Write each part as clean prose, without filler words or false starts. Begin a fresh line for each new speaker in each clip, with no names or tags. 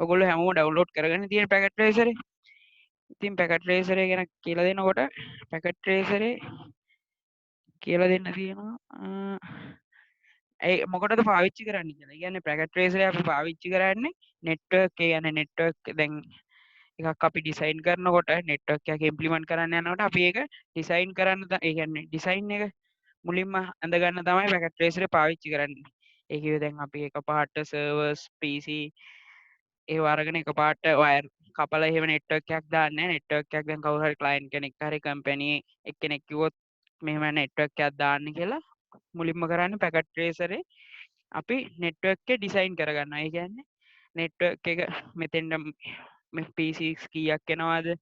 ඔයගොල්ලෝ හැමෝම ඩවුන්ලෝඩ් කරගෙන තියෙන පැකට් ට්‍රේසරේ. ඉතින් පැකට් ට්‍රේසරේ ගැන කියලා දෙනකොට පැකට් ට්‍රේසරේ කියලා දෙන්න තියෙනවා ඒ මොකටද පාවිච්චි කරන්නේ කියලා. කියන්නේ පැකට් ට්‍රේසරේ අපි පාවිච්චි කරන්නේ නෙට්වර්ක් ඒ කියන්නේ නෙට්වර්ක් දැන් එකක් අපි ඩිසයින් කරනකොට නෙට්වර්ක් එකක් ඉම්ප්ලිමන්ට් කරන්න යනකොට අපි ඒක ඩිසයින් කරන්න ඒ කියන්නේ ඩිසයින් එක මුලින්ම අඳ ගන්න තමයි පැකට් ට්‍රේසරේ පාවිච්චි කරන්නේ. ඒ කිව්වේ දැන් අපි එකපාරට සර්වර්ස් PC ඒව අරගෙන එකපාරට වයර් කපලා එහෙම නෙට්වර්ක් එකක් දාන්නේ නැහැ. නෙට්වර්ක් එකක් දැන් කවුරු හරි ක්ලයන්ට් කෙනෙක් හරි කම්පැනි එක්කෙනෙක් කිව්වොත් මෙහෙම නෙට්වර්ක් එකක් දාන්න කියලා මුලින්ම කරන්නේ පැකට් ට්‍රේසරේ අපි නෙට්වර්ක් එක ඩිසයින් කරගන්නවා. ඒ කියන්නේ නෙට්වර්ක් එක මෙතෙන්ට PCs කීයක් එනවාද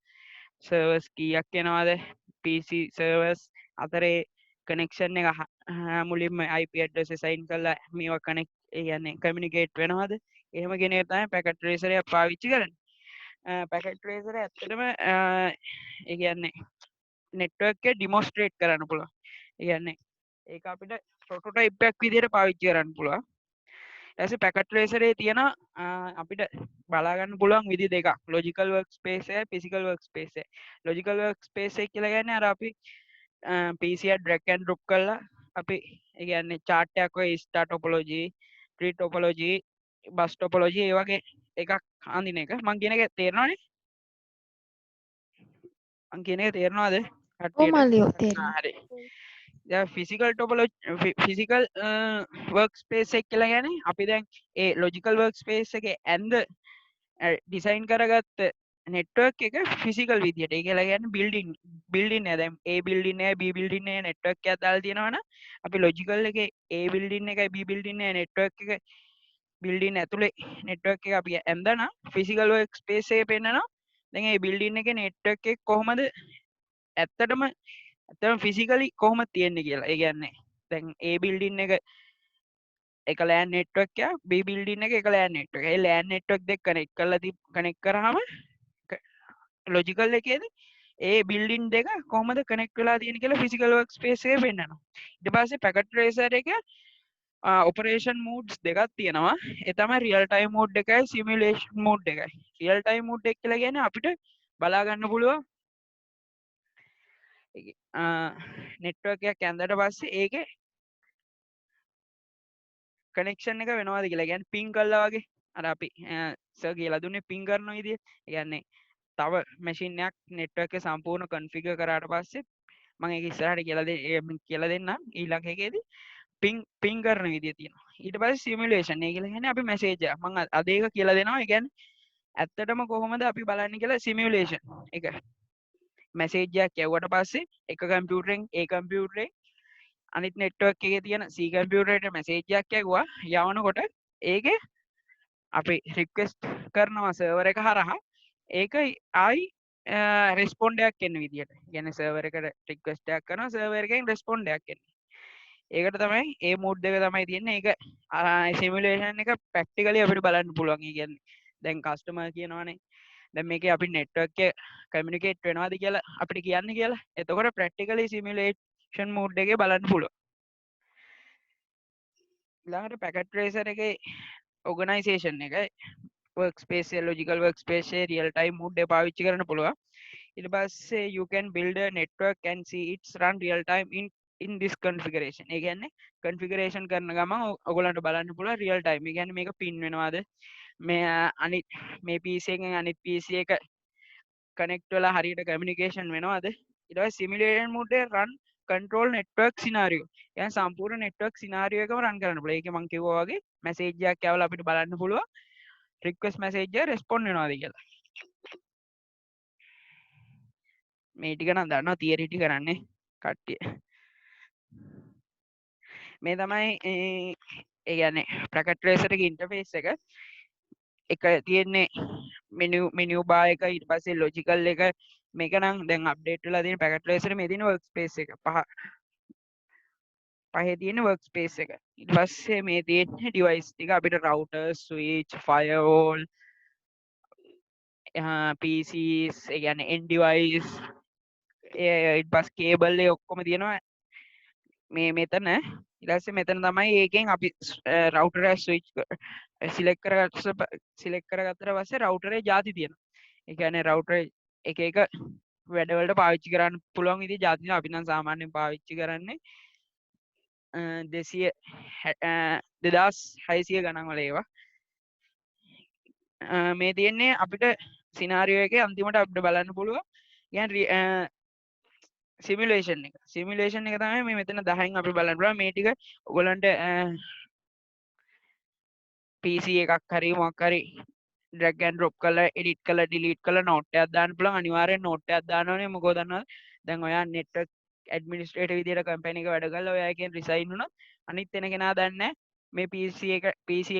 සර්වර්ස් කීයක් එනවාද PC සර්වර්ස් අතරේ කනෙක්ෂන් එක මුලින්ම IP address assign කරලා මේවා කනෙක්ට් ඒ කියන්නේ කමියුනිකේට් වෙනවද එහෙම කියන එක තමයි පැකට් ට්‍රේසර් එක පාවිච්චි කරන්නේ. පැකට් ට්‍රේසර් ඇත්තටම ඒ කියන්නේ නෙට්වර්ක් එක ඩිමොන්ස්ට්‍රේට් කරන්න පුළුවන්. ඒ කියන්නේ ඒක අපිට ප්‍රොටෝටයිප් එකක් විදිහට පාවිච්චි කරන්න පුළුවන්. ඊට පස්සේ පැකට් ට්‍රේසරේ තියෙන අපිට බලා ගන්න පුළුවන් විදි දෙකක්. ලොජිකල් වර්ක් ස්පේස් එකයි ෆිසිකල් වර්ක් ස්පේස් එක. ලොජිකල් වර්ක් ස්පේස් එක කියලා කියන්නේ අර අපි PC එක ඩ්‍රැග් ඇන්ඩ් ඩ්‍රොප් කරලා අපි ඒ කියන්නේ chart එකක් ඔය star topology, tree topology, bus topology ඒ වගේ එකක් අඳින එක. මං කියන එක තේරෙනවනේ? මං කියන එක තේරෙනවද?
ඔව්
කට්ටියට?
මල්ලියෝ තේරෙනවා.
හරි. ෆිසිකල් ටොපොලොජි ෆිසිකල් වර්ක් ස්පේස් එක කියලා කියන්නේ අපි දැන් ඒ ලොජිකල් වර්ක් ස්පේස් එකේ ඇඳ ඩිසයින් කරගත්ත නෙට්වර්ක් එක ෆිසිකල් විදියට. ඒ කියලා කියන්නේ බිල්ඩින් එක. දැන් A බිල්ඩින් එක B බිල්ඩින් එක නෙට්වර්ක් එකක් දාලා තියෙනවනම් අපි ලොජිකල් එකේ A බිල්ඩින් එකයි B බිල්ඩින් එක නෙට්වර්ක් එක බිල්ඩින් ඇතුලේ නෙට්වර්ක් එක අපි ඇඳනම් ෆිසිකල් වර්ක් ස්පේස් එකේ පෙන්නනවා. දැන් ඒ බිල්ඩින් එකේ නෙට්වර්ක් එක කොහමද ඇත්තටම ෆිසිකලි කොහොමද තියෙන්නේ කියලා. ඒ කියන්නේ දැන් A බිල්ඩින් එක LAN නෙට්වර්ක් එකක් B බිල්ඩින් එක LAN නෙට්වර්ක්. ඒ LAN නෙට්වර්ක් දෙක කනෙක්ට් කරාම ලොජිකල් එකේදී ඒ බිල්ඩින් දෙක කොහොමද කනෙක්ට් වෙලා තියෙන්නේ කියලා ෆිසිකල් වර්ක් ස්පේස් එකේ පෙන්නනවා. ඊට පස්සේ පැකට් ට්‍රේසර් එකේ ඔපරේෂන් මෝඩ්ස් දෙකක් තියෙනවා. ඒ තමයි රියල් ටයිම් මෝඩ් එකයි සිමියුලේෂන් මෝඩ් එකයි. රියල් ටයිම් මෝඩ් එක කියලා කියන්නේ අපිට බලා ගන්න පුළුවන් නෙට්වර්ක් එකක් ඇඳලා පස්සේ ඒකේ කනෙක්ෂන් එක වෙනවාද කියලා. කියන්නේ පින් කළා වගේ අර අපි සර් කියලා දුන්නේ පින් කරන විදිය. ඒ කියන්නේ තව මැෂින් එකක් නෙට්වර්ක් එක සම්පූර්ණ කන්ෆිගර් කරාට පස්සේ මම ඒක ඉස්සරහට කියලා දෙන්නම් ඊළඟ එකේදී පින් කරන විදිය තියෙනවා. ඊට පස්සේ සිමියුලේෂන් ඒ කියලා කියන්නේ අපි මැසේජ් එක මම අද ඒක කියලා දෙනවා. ඒ කියන්නේ ඇත්තටම කොහොමද අපි බලන්නේ කියලා සිමියුලේෂන් එක මැසේජ් එකක් යවුවට පස්සේ එක කම්පියුටරෙන් ඒ කම්පියුටරේ අනිත් නෙට්වර්ක් එකේ තියෙන C කම්පියුටරේට මැසේජ් එකක් යවුවා යවනකොට ඒකේ අපි රික්වෙස්ට් කරනවා සර්වර් එක හරහා ඒක ආයි රෙස්පොන්ඩ් එකක් එන්න විදියට. කියන්නේ සර්වර් එකට රික්වෙස්ට් එකක් කරනවා සර්වර් එකෙන් රෙස්පොන්ඩ් එකක් එන්නේ. ඒකට තමයි ඒ මෝඩ් එක තමයි තියෙන්නේ. ඒක සිමියුලේෂන් එක ප්‍රැක්ටිකලි අපිට බලන්න පුළුවන්. ඒ කියන්නේ දැන් කස්ටමර් කියනවනේ දැන් මේකේ අපි නෙට්වර්ක් එක කමියුනිකේට් වෙනවද කියලා අපිට කියන්න කියලා. එතකොට ප්‍රැක්ටිකලි සිමියුලේෂන් මෝඩ් එකේ බලන්න පුළුවන්. ඊළඟට පැකට් ට්‍රේසර් එකේ ඕගනයිසේෂන් එක වර්ක් ස්පේස් එක ලොජිකල් වර්ක් ස්පේස් එක රියල් ටයිම් මෝඩ් එක පාවිච්චි කරන්න පුළුවන්. ඊට පස්සේ you can build a network and see its run real time in this configuration. ඒ කියන්නේ configuration කරන ගමන් ඔයගොල්ලන්ට බලන්න පුළුවන් real time. ඒ කියන්නේ මේක පින් වෙනවද? මේ අනිත් මේ PC එකෙන් අනිත් PC එක කනෙක්ට් වෙලා හරියට කමියුනිකේෂන් වෙනවද? ඊට පස්සේ සිමියුලේෂන් මෝඩ් එක run control network scenario. يعني සම්පූර්ණ network scenario එකම run කරන්න පුළුවන්. ඒකේ මම කිව්වා වගේ message එකක් යවලා අපිට බලන්න පුළුවන් request message එක respond වෙනවද කියලා. මේ ටික නම් දන්නවා තියරි ටික කරන්නේ කට්ටිය. මේ තමයි ඒ කියන්නේ පැකට් ට්‍රේසර් එකේ ඉන්ටර්ෆේස් එක තියෙන්නේ මෙනු බාර් එක ඊට පස්සේ ලොජිකල් එක මේක නම් දැන් අප්ඩේට් වෙලා තියෙන පැකට් ට්‍රේසර් මේ තියෙන වර්ක් ස්පේස් එක පහේ තියෙන වර්ක් ස්පේස් එක. ඊට පස්සේ මේ තියෙන්නේ ඩිවයිස් ටික අපිට රවුටර්, ස්විච්, ෆයර්වෝල්, PCs ඒ කියන්නේ end device ඊට පස්සේ කේබල් එක ඔක්කොම තියෙනවා මේ මෙතන. ඊට පස්සේ මෙතන තමයි ඒකෙන් අපි රවුටර් එක ස්විච් සිලෙක්ට් කරගත්තට පස්සේ රවුටරේ ಜಾති තියෙනවා. ඒ කියන්නේ රවුටර් එක එක වැඩවලට පාවිච්චි කරන්න පුළුවන් විදිහේ ಜಾති තියෙනවා. අපි නම් සාමාන්‍යයෙන් පාවිච්චි කරන්නේ 2600 ගණන් වල ඒවා. මේ තියෙන්නේ අපිට සිනාරියෝ එකේ අන්තිමට අපිට බලන්න පුළුවන්. කියන්නේ සිමියුලේෂන් එක. සිමියුලේෂන් එක තමයි මේ මෙතන 10න් අපි බලන්න පුළුවන්. මේ ටික ඔයගලන්ට PC එකක් හරි මොකක් හරි drag and drop කරලා edit කරලා delete කරලා note එකක් දාන්න පුළුවන්. අනිවාර්යෙන් note එකක් දාන්න ඕනේ. මොකද දන්නවද? දැන් ඔයා network administrator විදියට company එක වැඩ කරලා ඔයා එකෙන් resign වුණොත් අනිත් වෙන කෙනා දන්නේ මේ PC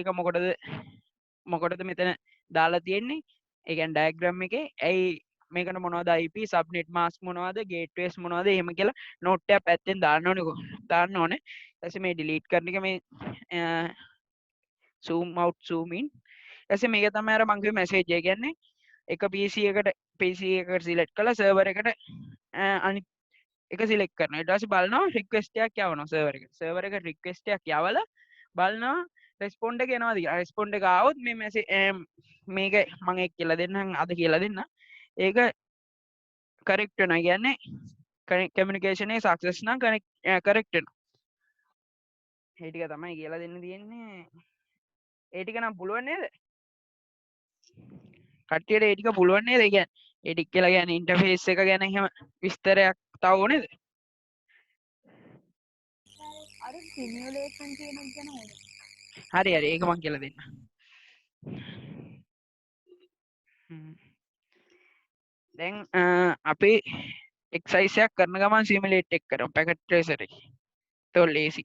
එක මොකටද මෙතන දාලා තියෙන්නේ. ඒ කියන්නේ diagram එකේ ඇයි මේකට මොනවද IP subnet mask මොනවද gateways මොනවද එහෙම කියලා note එකක් පැත්තෙන් දාන්න ඕනේ. ඊට පස්සේ මේ delete කරන එක මේ zoom out zoom in. ඊට මේක තමයි අර මං කිව්ව මැසේජ් එක. කියන්නේ එක PC එකකට සිලෙක්ට් කරලා සර්වර් එකට අනිත් එක සිලෙක්ට් කරනවා. ඊට පස්සේ බලනවා රික්වෙස්ට් එකක් යවනවා සර්වර් එකට. සර්වර් එකට රික්වෙස්ට් එකක් යවලා බලනවා රෙස්පොන්ඩ් එක එනවාද කියලා. රෙස්පොන්ඩ් එක ආවොත් මේ මේක මම ඒක කියලා දෙන්නම් අද කියලා දෙන්න. ඒක කරෙක්ට් වෙනවා. කියන්නේ කමියුනිකේෂන් එක සක්සස් නම් කරෙක්ට් වෙනවා. ඒ ටික තමයි කියලා දෙන්න තියෙන්නේ. ඒ ටික නම් පුළුවන් නේද? කට්ටියට ඒ ටික පුළුවන් නේද? ඒ කියන්නේ ඒ ටික කියලා කියන්නේ ඉන්ටර්ෆේස් එක ගැන එහෙම විස්තරයක් තව ඕනේද?
අර සිමියුලේෂන් කියන එක ගැන ඕනේ.
හරි ඒක මං කියලා දෙන්න. දැන් අපි එක්සයිස් එකක් කරන ගමන් සිමියුලේට් එක කරමු පැකට් ට්‍රේසර් එකේ. ඒක ලේසි.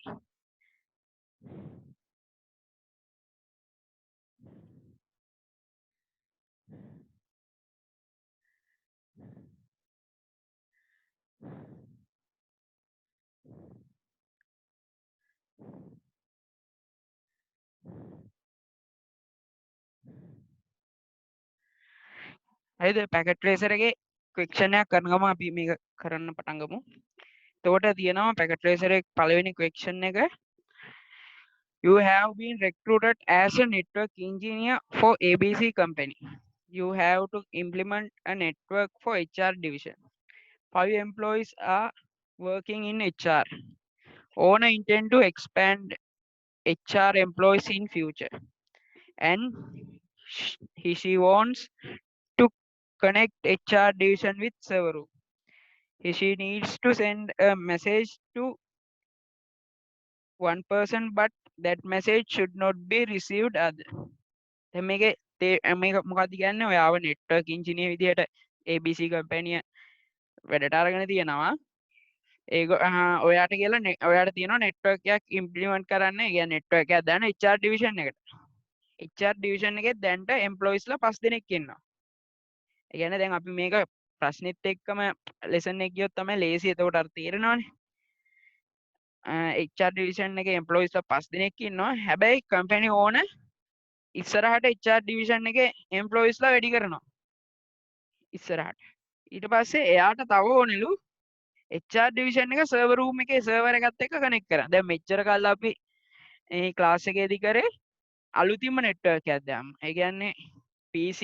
හරිද? පැකට් ට්‍රේසර් එකේ ක්වෙක්ෂන් එකක් කරන ගමන් අපි මේක කරන්න පටන් ගමු. එතකොට තියෙනවා පැකට් ට්‍රේසර් එකේ පළවෙනි ක්වෙක්ෂන් එක You have been recruited as a network engineer for ABC company. You have to implement a network for HR division. 5 employees are working in HR. Owner intend to expand HR employees in future. And she wants to connect HR division with server room. She needs to send a message to one person, but that message should not be received other. දැන් මේක මොකක්ද කියන්නේ? ඔයාව network engineer විදියට ABC company වැඩට අරගෙන තියෙනවා. ඒක ඔයාට කියලා ඔයාට තියෙනවා network එකක් implement කරන්න. ඒ කියන්නේ network එකක් දාන්න HR division එකට. HR division එකේ දැන්ට employees ලා 5 දෙනෙක් ඉන්නවා. ඒ කියන්නේ දැන් අපි මේක ප්‍රශ්නෙත් එක්කම lesson එක ගියොත් තමයි ලේසි. එතකොට අර තේරෙනවනේ. HR division එකේ employees ලා 5 දෙනෙක් ඉන්නවා. හැබැයි company owner ඉස්සරහට HR division එකේ employees ලා වැඩි කරනවා. ඉස්සරහට. ඊට පස්සේ එයාට තව ඕනෙලු HR division එක server room එකේ server එකත් එක්ක connect කරන්න. දැන් මෙච්චර කාලෙ අපි මේ class එකේදී කරේ අලුතින්ම network එකක් දාන්න. ඒ කියන්නේ PC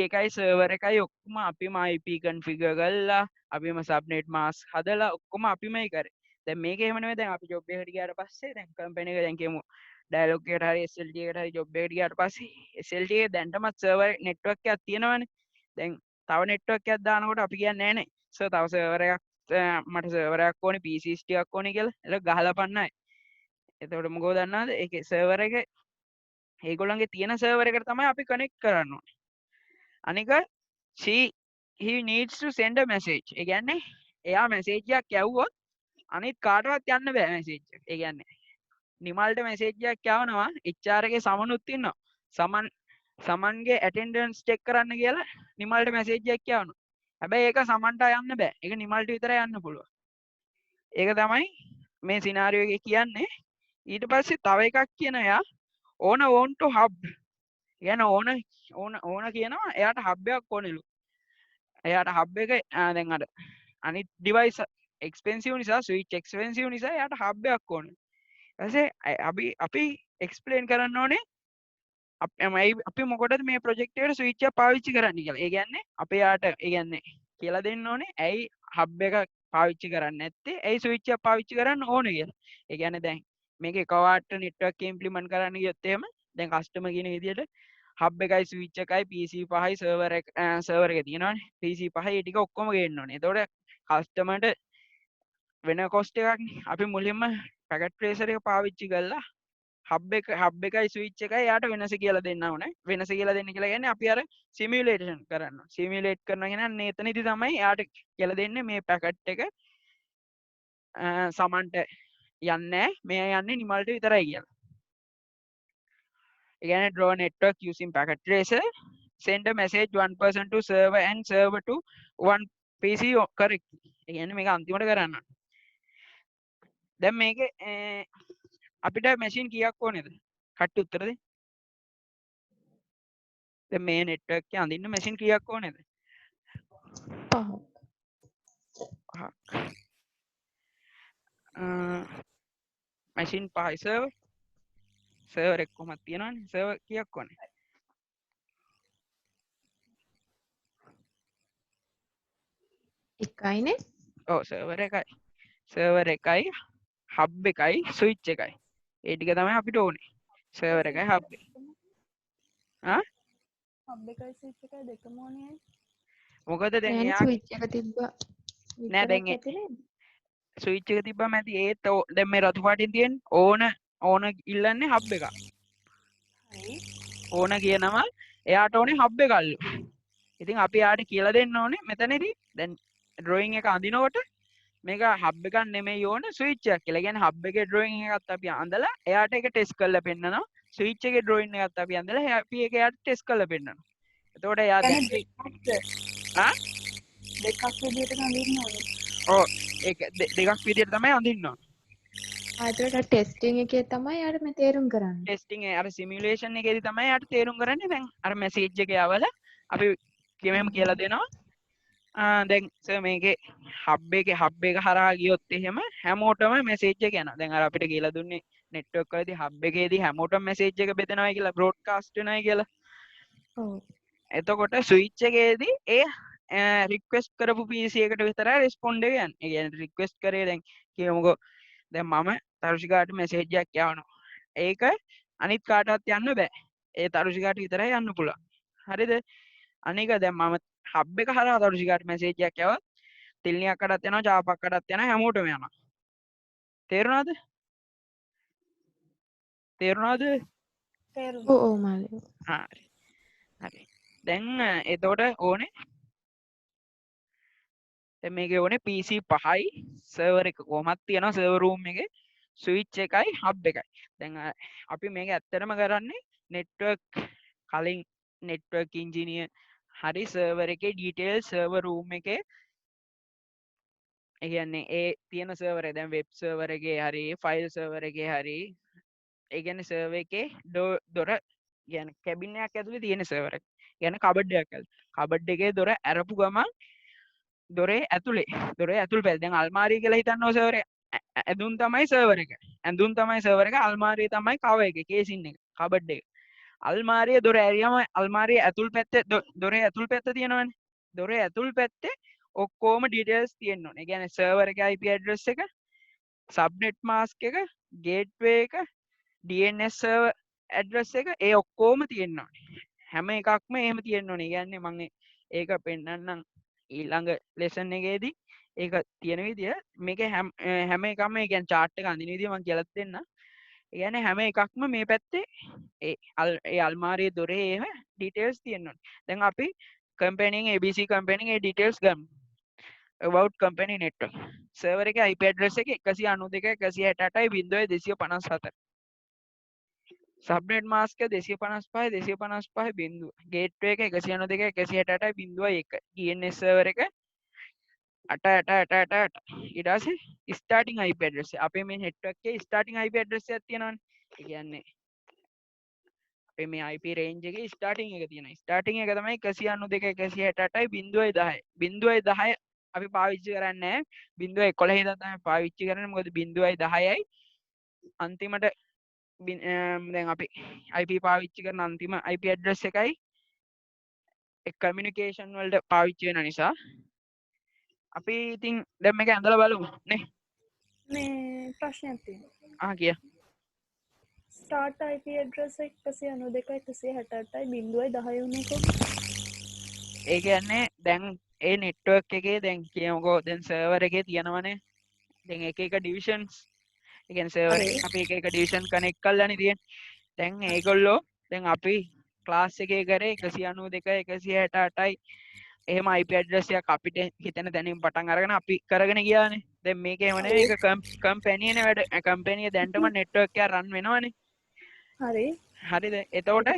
එකයි server එකයි ඔක්කොම අපිම IP configure කරලා අපිම subnet mask හදලා ඔක්කොම අපිමයි කරේ. දැන් මේක එහෙම නෙමෙයි. දැන් අපි job එකකට ගියාට පස්සේ දැන් company එක දැන් කියමු dialog එකට හරි SLT එකට හරි job එකකට ගියාට පස්සේ SLT එකේ දැන්ටමත් server network එකක් තියෙනවනේ. දැන් තව network එකක් දානකොට අපි කියන්නේ නෑනේ සර් තව server එකක් මට server එකක් ඕනේ PCs ටිකක් ඕනේ කියලා. ඒක ගහලා පන්නයි. එතකොට මොකෝ දන්නවද? ඒකේ server එක ඒගොල්ලන්ගේ තියෙන server එකට තමයි අපි connect කරන්න ඕනේ. අනික he needs to send a message. ඒ කියන්නේ එයා message එකක් යවුවොත් අනිත් කාටවත් යන්න බෑ message එක. ඒ කියන්නේ නිමල්ට message එකක් යවනවා HR එකේ සමනුත් ඉන්නවා. සමන්ගේ attendance check කරන්න කියලා නිමල්ට message එකක් යවනවා. හැබැයි ඒක සමන්ට යන්න බෑ. ඒක නිමල්ට විතරයි යන්න පුළුවන්. ඒක තමයි මේ scenario එකේ කියන්නේ. ඊට පස්සේ තව එකක් කියන එයා owner want to hub. කියන්නේ owner කියනවා එයාට hub එකක් ඕනෙලු. එයාට hub එක දැන් අර අනිත් device එක්ස්පෙන්සිව් නිසා ස්විච් එක්ස්පෙන්සිව් නිසා යාට හබ් එකක් ඕනේ. ඊපස්සේ අපි එක්ස්ප්ලেইন කරන්න ඕනේ අපි මොකටද මේ ප්‍රොජෙක්ට් එකට ස්විච් එක පාවිච්චි කරන්න කියලා. ඒ කියන්නේ අපේ යාට ඒ කියන්නේ කියලා දෙන්න ඕනේ ඇයි හබ් එක පාවිච්චි කරන්නේ නැත්තේ ඇයි ස්විච් එක පාවිච්චි කරන්න ඕනේ කියලා. ඒ කියන්නේ දැන් මේක එකපාරට නෙට්වර්ක් ඉම්ප්ලිමන්ට් කරන්න ගියොත් එහෙම දැන් කස්ටමර් කියන විදියට හබ් එකයි ස්විච් එකයි PC 5යි සර්වර් එක තියෙනවානේ. PC 5 ඒ ටික ඔක්කොම ගේන්න ඕනේ. එතකොට කස්ටමර්ට වෙන කොස්ට් එකක්නේ. අපි මුලින්ම පැකට් ට්‍රේසර් එක පාවිච්චි කරලා හබ් එකයි ස්විච් එකයි යාට වෙනස කියලා දෙන්න ඕනේ. වෙනස කියලා දෙන්න කියලා කියන්නේ අපි අර සිමියුලේෂන් කරනවා. සිමියුලේට් කරනවා කියන්නේ එතනදී තමයි යාට කියලා දෙන්නේ මේ පැකට් එක සමන්ට යන්නේ මේ යන්නේ නිමල්ට විතරයි කියලා. ඒ කියන්නේ draw network using packet tracer send a message one person to server and server to one PC correct. ඒ කියන්නේ මේක අන්තිමට කරන්න. දැන් මේකේ අපිට මැෂින් කීයක් ඕනේද? කට්ටි උත්තර දෙන්න. දැන් මේ නෙට්වර්ක් එකේ අඳින්න මැෂින් කීයක් ඕනේද?
5ක්.
මැෂින් 5යි සර්වර් එක කොහමද තියෙනවනේ සර්වර් කීයක් ඕනේ?
එකයිනේ.
ඔව් සර්වර් එකයි හබ් එකයි ස්විච් එකයි. ඒ ටික තමයි අපිට ඕනේ. සර්වර් එකයි හබ් එකයි.
හබ් එකයි ස්විච් එකයි දෙකම ඕනේ.
මොකද දැන්
නෑනේ
එයා
ස්විච් එක තිබ්බා.
නෑ දැන් ස්විච් එක තිබ්බම ඇති ඒත් දැන් මේ රතු පාටින් තියෙන ඕන ඉල්ලන්නේ හබ් එක.
හරි.
ඕන කියනවා එයාට ඕනේ හබ් එකල්ලු. ඉතින් අපි යාට කියලා දෙන්න ඕනේ මෙතනදී දැන් ඩ්‍රොයින් එක අඳිනකොට මේක හබ් එකක් නෙමෙයි ඕන ස්විච් එකක් කියලා. කියන්නේ හබ් එකේ ඩ්‍රොයින් එකත් අපි අඳලා එයාට ඒක ටෙස්ට් කරලා පෙන්නනවා. ස්විච් එකේ ඩ්‍රොයින් එකත් අපි අඳලා අපි ඒක එයාට ටෙස්ට් කරලා පෙන්නනවා. එතකොට එයා දැන්
දෙකක් විදියට අඳින්න ඕනේ.
ඔව් ඒක දෙකක් විදියට තමයි අඳින්න ඕනේ.
ආයෙත් ටෙස්ටිං එකේ තමයි යාර මේ තේරුම් කරන්නේ.
ටෙස්ටිං අර සිමියුලේෂන් එකේදී තමයි යාට තේරුම් කරන්නේ. දැන් අර මැසේජ් එක යවලා අපි මෙහෙම කියලා දෙනවා. දැන් සර් මේකේ හබ් එක හරහා ගියොත් එහෙම හැමෝටම මැසේජ් එක යනවා. දැන් අර අපිට කියලා දුන්නේ නෙට්වර්ක් වලදී හබ් එකේදී හැමෝටම මැසේජ් එක බෙදනවා කියලා බ්‍රෝඩ්කාස්ට් වෙනවා කියලා.
ඔව්.
එතකොට ස්විච් එකේදී ඒ රික්වෙස්ට් කරපු PC එකට විතරයි රෙස්පොන්ඩ් එක යන්නේ. ඒ කියන්නේ රික්වෙස්ට් කරේ දැන් කියමුකෝ දැන් මම තරුෂිකාට මැසේජ් එකක් යවනවා. ඒක අනිත් කාටවත් යන්න බෑ. ඒ තරුෂිකාට විතරයි යන්න පුළුවන්. හරිද? අනික දැන් මම හබ් එක හරහා තරුෂිකාට මැසේජ් එකක් යවුවා. තිල්නියක්කටත් යනවා, චාපක්කටත් යනවා, හැමෝටම යනවා. තේරුණාද? තේරුණාද?
තේරුණා. ඔව් මාළේ.
හරි. හරි. දැන් එතකොට ඕනේ දැන් මේකේ ඕනේ PC 5යි සර්වර් එක කොහමත් තියෙනවා සර්වර් රූම් එකේ ස්විච් එකයි හබ් එකයි. දැන් අපි මේක ඇත්තටම කරන්නේ නෙට්වර්ක් කලින් නෙට්වර්ක් ඉන්ජිනියර් හරි සර්වර් එකේ ඩීටේල් සර්වර් රූම් එකේ ඒ කියන්නේ ඒ තියෙන සර්වර් එක දැන් වෙබ් සර්වර් එකේ හරි ෆයිල් සර්වර් එකේ හරි ඒ කියන්නේ සර්වර් එකේ දොර කියන්නේ කැබින් එකක් ඇතුලේ තියෙන සර්වර් එක. කියන්නේ කබඩ් එකක් ඇතුලේ. කබඩ් එකේ දොර ඇරපු ගමන් දොරේ ඇතුල් පැත්තෙන් දැන් අල්මාරිය කියලා හිතන්නකෝ සර්වර් එක. ඇඳුම් තමයි සර්වර් එක. ඇඳුම් තමයි සර්වර් එක. අල්මාරිය තමයි කවර් එක, කේසින් එක, කබඩ් එක. අල්මාරිය දොර ඇරියම අල්මාරිය ඇතුල් පැත්තේ දොරේ ඇතුල් පැත්ත තියෙනවනේ. දොරේ ඇතුල් පැත්තේ ඔක්කොම ඩීටේල්ස් තියෙන්න ඕනේ. ඒ කියන්නේ සර්වර් එකේ IP ඇඩ්‍රස් එක, සබ්නෙට් මාස්ක් එක, ගේට්වේ එක, DNS සර්වර් ඇඩ්‍රස් එක ඒ ඔක්කොම තියෙන්න ඕනේ. හැම එකක්ම එහෙම තියෙන්න ඕනේ. කියන්නේ මම ඒක පෙන්නන්නම් ඊළඟ ලෙසන් එකේදී ඒක තියෙන විදිය මේක හැම එකම ඒ කියන්නේ chart එක අඳින විදිය මම කියලා දෙන්න. ඒ කියන්නේ හැම එකක්ම මේ පැත්තේ ඒ අල්මාරියේ දොරේ එහෙම ඩීටේල්ස් තියෙන්න ඕනේ. දැන් අපි කම්පැනි ABC කම්පැනි ඒ ඩීටේල්ස් ගමු. about company network. සර්වර් එකේ IP address එක 192.168.257. සබ්නෙට් මාස්ක් එක 255 බිංදුව. ගේට්වේ එක 192.168.1. DNS සර්වර් එක 8 ඊට පස්සේ ස්ටාර්ටින් IP ඇඩ්‍රස් එක. අපේ මේ නෙට්වර්ක් එකේ ස්ටාර්ටින් IP ඇඩ්‍රස් එකක් තියෙනවනේ. ඒ කියන්නේ අපේ මේ IP රේන්ජ් එකේ ස්ටාර්ටින් එක තියෙනවා. ස්ටාර්ටින් එක තමයි 192.168.10. 0.10 අපි පාවිච්චි කරන්නේ 0.11 ඉඳන් තමයි පාවිච්චි කරන්නේ. මොකද 0.10යි අන්තිමට දැන් අපි IP පාවිච්චි කරන අන්තිම IP address එකයි කමියුනිකේෂන් වලට පාවිච්චි වෙන නිසා අපි ඉතින් දැන් මේක ඇඳලා බලමු නේ.
මේ ප්‍රශ්නයක් තියෙනවා.
කිය.
ස්ටාර්ට් IP address 192.168.0.10 උනේ කොහොමද?
ඒ කියන්නේ දැන් ඒ නෙට්වර්ක් එකේ දැන් කියමුකෝ දැන් සර්වර් එකේ තියෙනවනේ දැන් එක එක ඩිවිෂන්ස්. ඒ කියන්නේ සර්වර් එකෙන් අපි එක එක ඩිවිෂන් කනෙක්ට් කරලානේ තියෙන්නේ. දැන් ඒගොල්ලෝ දැන් අපි ක්ලාස් එකේ කරේ 192.168යි එහෙම IP address එකක් අපිට හිතෙන තැනින් පටන් අරගෙන අපි කරගෙන ගියානේ. දැන් මේක එහෙම නෙවෙයි. ඒක කම්පැනිනේ වැඩ. කම්පැනිය දැන්ටම නෙට්වර්ක් එක රන් වෙනවනේ.
හරි.
හරිද? එතකොට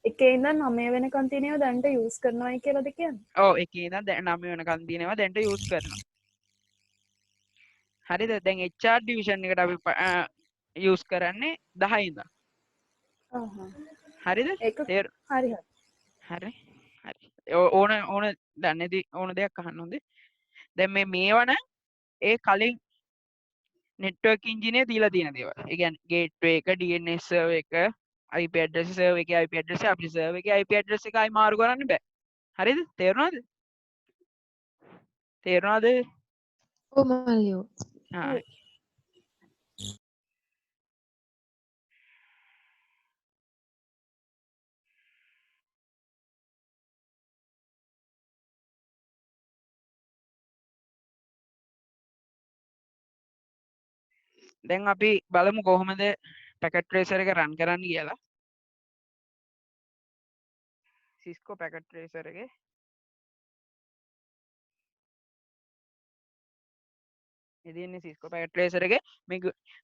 එකේ ඉඳන් 9 වෙනකන් තියෙනව දැන්ට යූස් කරනවායි කියලාද කියන්නේ?
ඔව් එකේ ඉඳන් 9 වෙනකන් තියෙනවා දැන්ට යූස් කරනවා. හරිද? දැන් HR ඩිවිෂන් එකට අපි යූස් කරන්නේ 10 ඉඳන්. හරිද?
ඒක හරි හරි.
හරි. හරි. ඕන දන්නේදී ඕන දෙයක් අහන්න හොඳේ. දැන් මේවන ඒ කලින් නෙට්වර්ක් ඉන්ජිනියර් දීලා තියෙන දේවල්. ඒ කියන්නේ ගේට්වේ එක, DNS සර්වර් එක, IP address සර්වර් එකේ IP address අපේ සර්වර් එකේ IP address එකයි මාරු කරන්න බෑ. හරිද? තේරුණාද? තේරුණාද?
ඔව් මල්ලියෝ.
දැන් අපි බලමු කොහොමද පැකට් ට්‍රේසර් එක රන් කරන්න කියලා. Cisco පැකට් ට්‍රේසර් එකේ ඉතින් Cisco පැකට් ට්‍රේසර් එකේ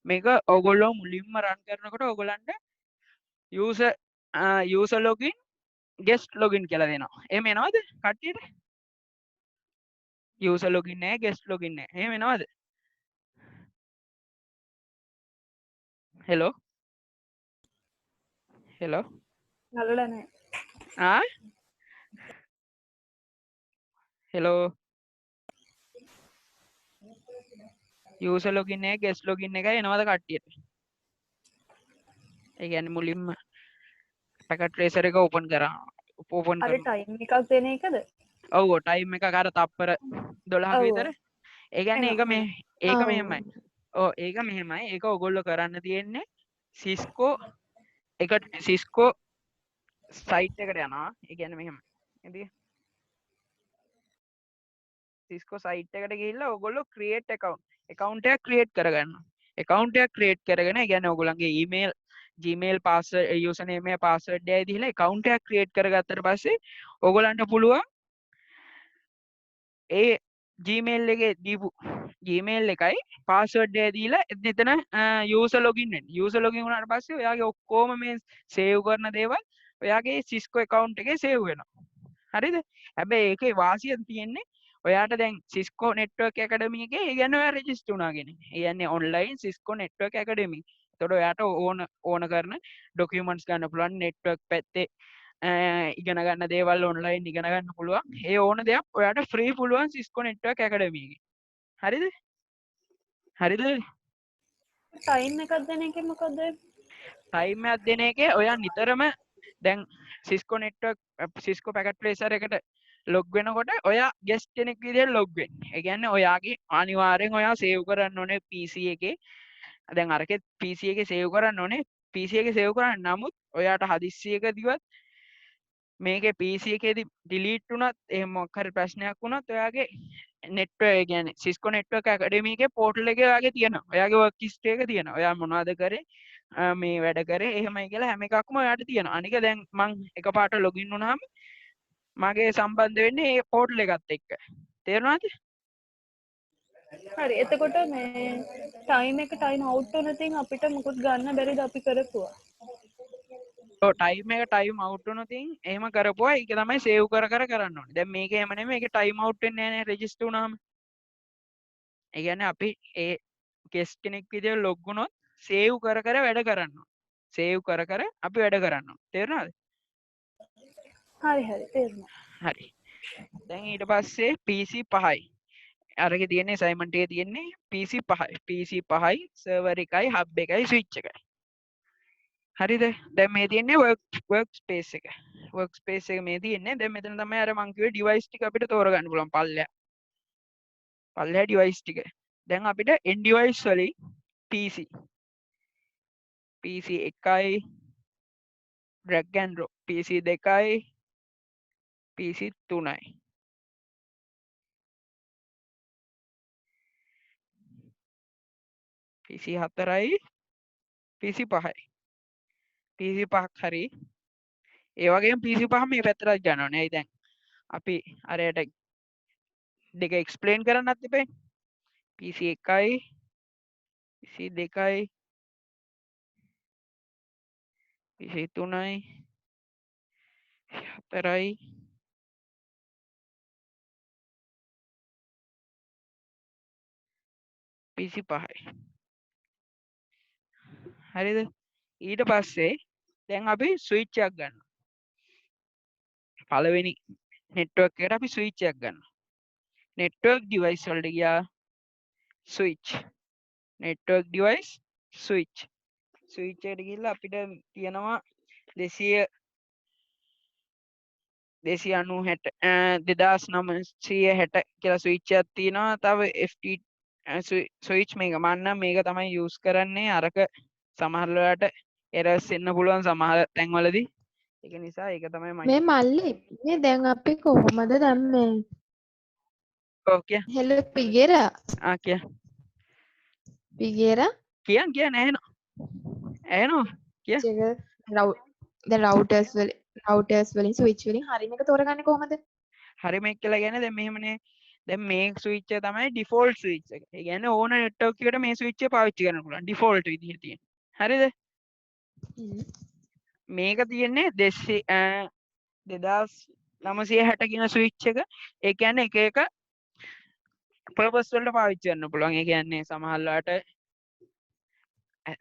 මේක ඔයගොල්ලෝ මුලින්ම රන් කරනකොට ඔයගොල්ලන්ට user login guest login කියලා දෙනවා. එහෙම එනවද කට්ටියට? user login නැහැ guest login නැහැ. එහෙම එනවද? hello
නලලා නැහැ.
hello user login නැහැ guest login එකයි එනවද කට්ටියට? ඒ කියන්නේ මුලින්ම පැකට් ට්‍රේසර් එක ඕපන් කරා. ඕපන්
අර
කරන
ටයිම් එකක් දෙන එකද?
ඔව් ටයිම් එකක් අර තප්පර 12ක විතර. ඒ කියන්නේ ඒක මෙහෙමයි. ඔව් ඒක මෙහෙමයි. ඒක ඔයගොල්ලෝ කරන්න තියෙන්නේ Cisco site එකට යනවා. ඒ කියන්නේ මෙහෙම. ඉතින් Cisco site එකට ගිහිල්ලා ඔයගොල්ලෝ create account එකක් create කරගන්නවා. account එකක් create කරගෙන ඒ කියන්නේ ඔයගොල්ලන්ගේ email Gmail password username එක password එකයි දීලා account එකක් create කරගත්තට පස්සේ ඔයගොල්ලන්ට පුළුවන් ඒ Gmail එකේ දීපු Gmail එකයි password එක දීලා එතන user login වෙන්න. user login වුණාට පස්සේ ඔයාගේ ඔක්කොම මේ save කරන දේවල් ඔයාගේ Cisco account එකේ save වෙනවා. හරිද? හැබැයි ඒකේ වාසිය තියෙන්නේ ඔයාට දැන් Cisco Network Academy එකේ ඒ කියන්නේ ඔයා register වුණා කෙනෙක්. ඒ කියන්නේ online Cisco Network Academy. එතකොට ඔයාට ඕන කරන documents ගන්න පුළුවන් network පැත්තේ ඉගෙන ගන්න දේවල් online ඉගෙන ගන්න පුළුවන්. ඒ ඕන දෙයක් ඔයාට free පුළුවන් Cisco Network Academy එකේ. හරිද? හරිද?
ටයිම් එකක් දෙන එකේ මොකද?
ටයිම් එකක් දෙන එකේ ඔයා නිතරම දැන් Cisco packet tracer එකට log වෙනකොට ඔයා guest කෙනෙක් විදිහට log වෙන්න. ඒ කියන්නේ ඔයාගේ අනිවාර්යෙන් ඔයා save කරන්න ඕනේ PC එකේ. දැන් අරකේ PC එකේ save කරන්න ඕනේ. PC එකේ save කරන්න නමුත් ඔයාට හදිස්සියකදීවත් මේකේ PC එකේදී delete වුණත් එහෙම මොකක් හරි ප්‍රශ්නයක් වුණත් ඔයාගේ network ඒ කියන්නේ Cisco Network Academy එකේ portal එකේ ඔයාගේ තියෙනවා. ඔයාගේ work history එක තියෙනවා. ඔයා මොනවද කරේ? මේ වැඩ කරේ එහෙමයි කියලා හැම එකක්ම ඔයාට තියෙනවා. අනික දැන් මං එකපාරට login වුණාම මගේ සම්බන්ධ වෙන්නේ මේ portal එකත් එක්ක. තේරුණාද?
හරි. එතකොට මේ ටයිම් එක ටයිම් අවුට් වෙන තින් අපිට මොකුත් ගන්න බැරිද අපි කරපුවා?
ඔව් ටයිම් එක ටයිම් අවුට් වුණොතින් එහෙම කරපුවා ඒක තමයි සේව් කර කරන්න ඕනේ. දැන් මේක එහෙම නෙමෙයි. මේක ටයිම් අවුට් වෙන්නේ නැහැ නේ රෙජිස්ටර් වුණාම. ඒ කියන්නේ අපි ඒ ගෙස්ට් කෙනෙක් විදියට ලොග් වුණොත් සේව් කර වැඩ කරන්න ඕනේ. සේව් කර අපි වැඩ කරන්න ඕනේ. තේරුණාද?
හරි තේරුණා.
හරි. දැන් ඊට පස්සේ PC 5යි. අරක තියෙන්නේ assignment එකේ තියෙන්නේ PC 5යි. PC 5යි server එකයි hub එකයි switch එකයි. හරිද? දැන් මේ තියෙන්නේ workspace එක. workspace එක මේ තියෙන්නේ. දැන් මෙතන තමයි අර මං කිව්වේ device ටික අපිට තෝරගන්න පුළුවන් පල්ලෙහා device ටික. දැන් අපිට end device වලින් PC PC 1යි drag and drop PC 2යි PC 3යි PC 4යි PC 5යි PC 5ක් හරි ඒ වගේම PC 5 මේ පැත්තට ගන්න ඕනේ. දැන් අපි අරයට දෙක එක්ස්ප්ලেইন කරන්නත් එපේ. PC 1යි PC 2යි PC 3යි 4යි PC 5යි. හරිද? ඊට පස්සේ දැන් අපි ස්විච් එකක් ගන්නවා. පළවෙනි network එකට අපි ස්විච් එකක් ගන්නවා. network device වලට ගියා switch network device switch switch එකට ගිහිල්ලා අපිට තියෙනවා 200 2960 කියලා ස්විච් එකක් තියෙනවා. තව FT ස්විච් මේක මම නම් මේක තමයි යූස් කරන්නේ. අරක සමහර වෙලාවට එරර්ස් එන්න පුළුවන් සමහර තැන්වලදී. ඒක නිසා ඒක තමයි මම
මේ මල්ලි මේ දැන් අපි කොහොමද දැම්මේ?
ඔව් කිය.
හෙලෝ පිගේරා
කිය.
පිගේරා
කියන්න ඇහෙනවා කිය.
දැන් රවුටර්ස් වලින් ස්විච් වලින් හරියම එක තෝරගන්නේ කොහොමද?
හරිම එක කියලා කියන්නේ දැන් මෙහෙමනේ. දැන් මේ ස්විච් එක තමයි ඩිෆෝල්ට් ස්විච් එක. ඒ කියන්නේ ඕන නෙට්වර්ක් එකකට මේ ස්විච් එක පාවිච්චි කරන්න පුළුවන් ඩිෆෝල්ට් විදිහට තියෙන. හරිද? මේක තියෙන්නේ 2960 කියන ස්විච් එක. ඒ කියන්නේ එක එක පර්පස් වලට පාවිච්චි කරන්න පුළුවන්. ඒ කියන්නේ සමහරලාට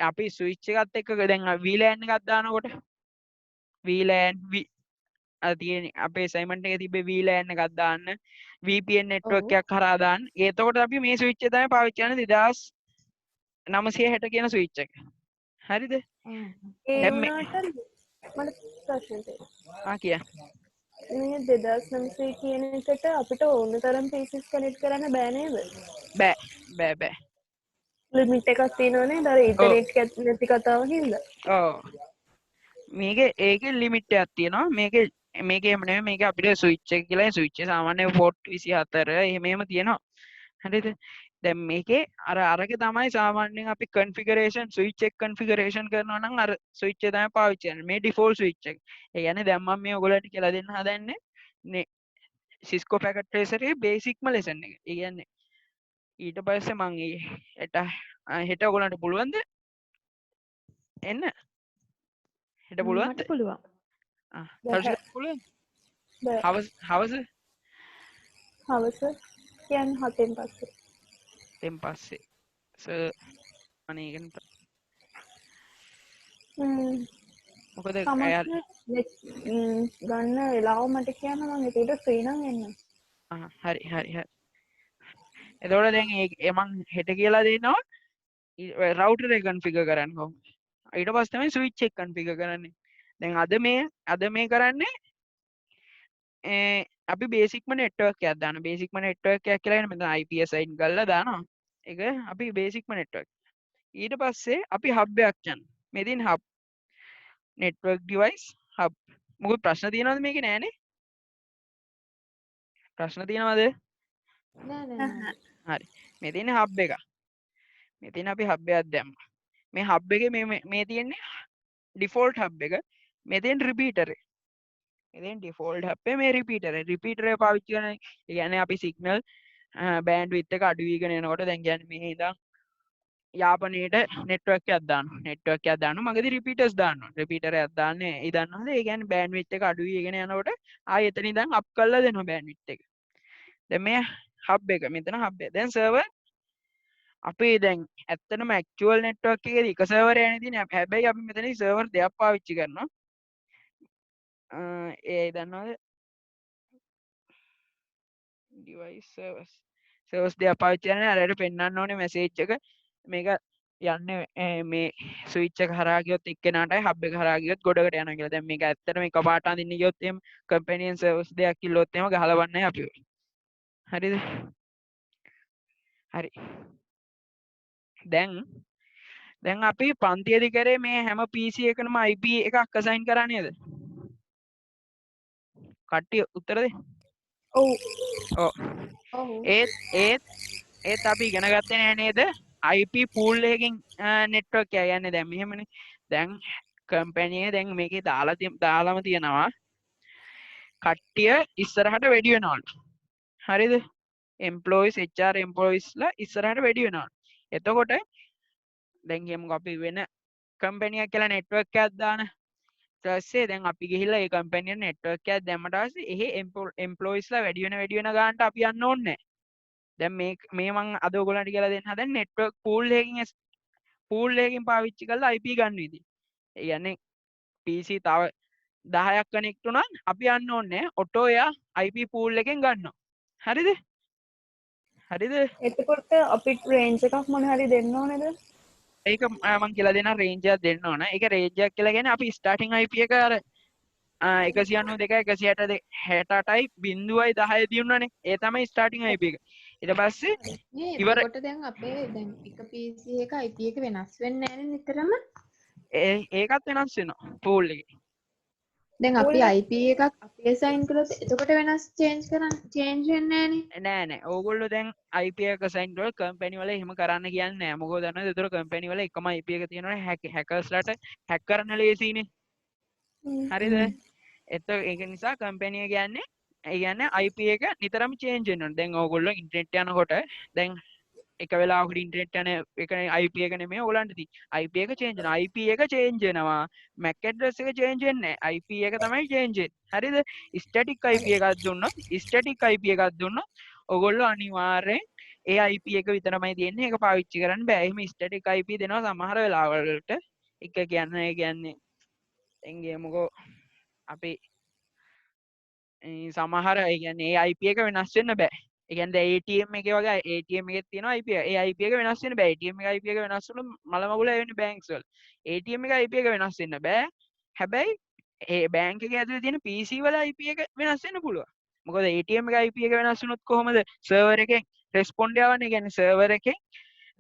අපි ස්විච් එකත් එක්ක දැන් VLAN එකක් දානකොට VLAN තියෙන අපේ assignment එකේ තිබ්බේ VLAN එකක් දාන්න VPN network එකක් කරා දාන්න. එතකොට අපි මේ ස්විච් එක තමයි පාවිච්චි කරන්නේ 2960 කියන ස්විච් එක. හරිද?
ඒ වුණාට මට ප්‍රශ්නයක් තියෙනවා.
කිය.
මේ 2900 කියන එකට අපිට ඕන තරම් පීසස් කනෙක්ට් කරන්න බෑ නේද?
බෑ.
ලිමිට් එකක් තියෙනවනේ. අර ඉන්ටර්නෙට් එකක් නැති කතාව හින්දා.
ඔව්. ඒකේ ලිමිට් එකක් තියෙනවා. මේකේ එහෙම නෙමෙයි. මේක අපිට ස්විච් එක කියලා ස්විච් එක සාමාන්‍ය පෝට් 24 එහෙම තියෙනවා. හරිද? දැන් මේකේ අරක තමයි සාමාන්‍යයෙන් අපි configuration switch එක configuration කරනවා නම් අර switch එක තමයි පාවිච්චි කරන්නේ. මේ default switch එක. ඒ කියන්නේ දැන් මම මේ ඔයගොල්ලන්ට කියලා දෙන්න හදන්නේ Cisco packet tracer එකේ basic ම lesson එක. ඒ කියන්නේ ඊට පස්සේ මම හෙට ඔයගොල්ලන්ට පුළුවන්ද එන්න? හෙට පුළුවන්ද?
මට පුළුවන්.
පුළුවන්. හවස
කියන්නේ 7න් පස්සේ.
එන් පස්සේ අනේ ඒක මොකද
ගන්න වෙලාව මට කියන්න මම ඒකට ෆ්‍රී නම් එන්න.
හරි. එතකොට දැන් මං හෙට කියලා දෙනවා රවුටර් එක කන්ෆිගර් කරන්න කොහොමද. ඊට පස්සේ තමයි ස්විච් එක කන්ෆිගර් කරන්නේ. දැන් අද මේ කරන්නේ අපි බේසික්ම නෙට්වර්ක් එකක් දානවා. බේසික්ම නෙට්වර්ක් එකක් කියලා කියන්නේ මෙතන IP assign කරලා දානවා. ඒක අපි බේසික්ම නෙට්වර්ක්. ඊට පස්සේ අපි හබ් එකක් යනවා. මෙතන හබ් network device hub. මොකද ප්‍රශ්න තියෙනවද මේකේ? නෑනේ. ප්‍රශ්න තියෙනවද?
නෑ.
හරි. මේ තියෙන්නේ hub එක. මෙතන අපි hub එකක් දැම්මා. මේ hub එකේ මේ තියෙන්නේ default hub එක. මෙතෙන් repeater එක. මෙතෙන් default hub එකේ මේ repeater එක. repeater එක පාවිච්චි කරන ඒ කියන්නේ අපි signal bandwidth එක අඩු වෙගෙන යනකොට දැන් කියන්නේ මේ ඉඳන් යාපනයට නෙට්වර්ක් එකක් දානවා. නෙට්වර්ක් එකක් දානවා. මගදී රිපීටර්ස් දානවා. රිපීටර් එකක් දාන්නේ ඒ දන්නවද? ඒ කියන්නේ බෑන්ඩ්විඩ්ත් එක අඩු වෙගෙන යනකොට ආයෙ එතන ඉඳන් අප් කරලා දෙනවා බෑන්ඩ්විඩ්ත් එක. දැන් මේ හබ් එක මෙතන හබ් එක. දැන් සර්වර් අපි දැන් ඇත්තටම ඇක්චුවල් නෙට්වර්ක් එකේදී එක සර්වර් එකනේ තියෙන්නේ. හැබැයි අපි මෙතනදී සර්වර් දෙකක් පාවිච්චි කරනවා. ඒ දන්නවද? device servers සර්වර්ස් දෙක පාවිච්චි කරන්නේ අරයට පෙන්වන්න ඕනේ මැසේජ් එක මේක යන්නේ මේ ස්විච් එක හරහා ගියොත් එක්කෙනාටයි හබ් එක හරහා ගියොත් ගොඩකට යනවා කියලා. දැන් මේක ඇත්තටම එකපාරට අඳින්න ගියොත් එහෙම කම්පැනියන් සර්වර්ස් දෙකක් කිල්ලොත් එහෙම ගහලවන්නේ අපි. හරිද? හරි. දැන් අපි පන්තියේදී කරේ මේ හැම PC එකකම IP එකක් assign කරා නේද? කට්ටිය උත්තර දෙන්න.
ඔව්.
ඔව්.
ඔව්.
ඒත් අපි ඉගෙන ගත්තේ නෑ නේද? IP pool එකකින් network එක යන්නේ දැන් මෙහෙමනේ. දැන් කම්පැනි එක දැන් මේකේ දාලාම තියෙනවා. කට්ටිය ඉස්සරහට වැඩි වෙනවලු. හරිද? employees HR employees ලා ඉස්සරහට වැඩි වෙනවලු. එතකොට දැන් කියමුකෝ අපි වෙන කම්පැනි එකක් කියලා network එකක් දාන ඊපස්සේ දැන් අපි ගිහිල්ලා ඒ කම්පැනි එක network එකක් දැම්මට පස්සේ එහි employees ලා වැඩි වෙන ගානට අපි යන්න ඕනේ නැහැ. දැන් මේ මං අද ඔයගොල්ලන්ට කියලා දෙන්න හදන්නේ network pool එකකින් පාවිච්චි කරලා IP ගන්න විදිහ. ඒ කියන්නේ PC තව 10ක් කනෙක්ට් වුණා අපි යන්න ඕනේ ඔටෝ එයා IP pool එකෙන් ගන්නවා. හරිද?
එතකොට අපිට රේන්ජ් එකක් මොන හරි දෙන්න ඕනේද?
ඒක මං කියලා දෙන්න රේන්ජ් එකක් දෙන්න ඕන. ඒක රේන්ජ් එකක් කියලා කියන්නේ අපි ස්ටාර්ටින් IP එක අර 192 168යි 0.10 දිනුනනේ. ඒ තමයි ස්ටාර්ටින් IP එක. ඊට පස්සේ
නේ
ඉවර
එතකොට දැන් අපේ දැන් එක PC එක IP එක වෙනස් වෙන්නේ නැහැ නේ නිතරම.
ඒකත් වෙනස් වෙනවා pool එකේ.
දැන් අපි
Pool එක-
IP එකක් අපි assign කළොත් එතකොට වෙනස් change වෙන්නේ නැහැ නේ.
නෑ ඕගොල්ලෝ දැන් IP එක assign කරලා කම්පැනි වල එහෙම කරන්න කියන්නේ නෑ. මොකද දන්නවද? ඒතර කම්පැනි වල එකම IP එක තියෙනවනේ හැකර්ස්ලාට හැක් කරන්න ලේසියිනේ. හරිද? ඒක නිසා කම්පැනි එක කියන්නේ ඒ කියන්නේ IP එක නිතරම change වෙන්න ඕනේ. දැන් ඕගොල්ලෝ ඉන්ටර්නෙට් යනකොට දැන් එක වෙලාවකට ඉන්ටර්නෙට් යන එක IP එක නෙමෙයි ඕගලන්ට තියෙන්නේ. IP එක change වෙනවා. IP එක change වෙනවා. MAC address එක change වෙන්නේ නැහැ. IP එක තමයි change වෙන්නේ. හරිද? static IP එකක් දුන්නොත් ඕගොල්ලෝ අනිවාර්යෙන් ඒ IP එක විතරමයි තියෙන්නේ. ඒක පාවිච්චි කරන්න බෑ. එහෙම static IP දෙනවා සමහර වෙලාවලට. එක කියන්නේ දැන් ගියමුකෝ අපි සමහර ඒ කියන්නේ ඒ IP එක වෙනස් වෙන්න බෑ. ඒ කියන්නේ දැන් ATM එකේ වගේ ATM එකේ තියෙනවා IP එක. ඒ IP එක වෙනස් වෙන්න බෑ. ATM එක IP එක වෙනස් වුණොත් මල මගුල එන්නේ බැංක්ස් වල. ATM එක IP එක වෙනස් වෙන්න බෑ. හැබැයි ඒ බැංක් එකේ ඇතුලේ තියෙන PC වල IP එක වෙනස් වෙන්න පුළුවන්. මොකද ATM එක IP එක වෙනස් වුණොත් කොහොමද සර්වර් එකෙන් රෙස්පොන්ඩ් යවන්නේ? ඒ කියන්නේ සර්වර් එකෙන්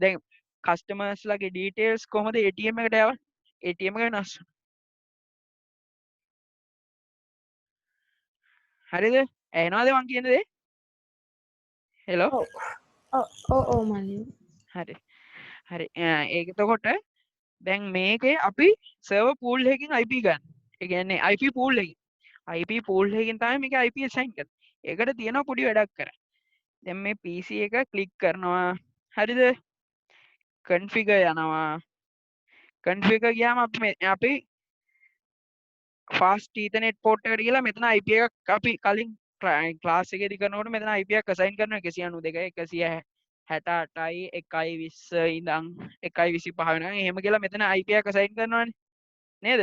දැන් කස්ටමර්ස් ලගේ ඩීටේල්ස් කොහොමද ATM එකට යවන්නේ? ATM එක වෙනස් වුණා. හරිද? ඇහෙනවද මං කියන දේ? හෙලෝ?
ඔව් මල්ලි.
හරි. ඒක එතකොට දැන් මේකේ අපි සර්වර් පූල් එකකින් IP ගන්න. ඒ කියන්නේ IP පූල් එකකින්. IP පූල් එකකින් තමයි මේක IP assign කරන්නේ. ඒකට තියෙනවා පොඩි වැඩක් කරන්න. දැන් මේ PC එක ක්ලික් කරනවා. හරිද? configure යනවා. configure ගියාම අපි fast ethernet port එකට ගිහලා මෙතන IP එකක් අපි කලින් ක්ලාස් එකේදී කරනකොට මෙතන IP එකක් assign කරනවා 192 168යි 120 ඉඳන් 125 වෙනකන් එහෙම කියලා මෙතන IP එකක් assign කරනවානේ නේද?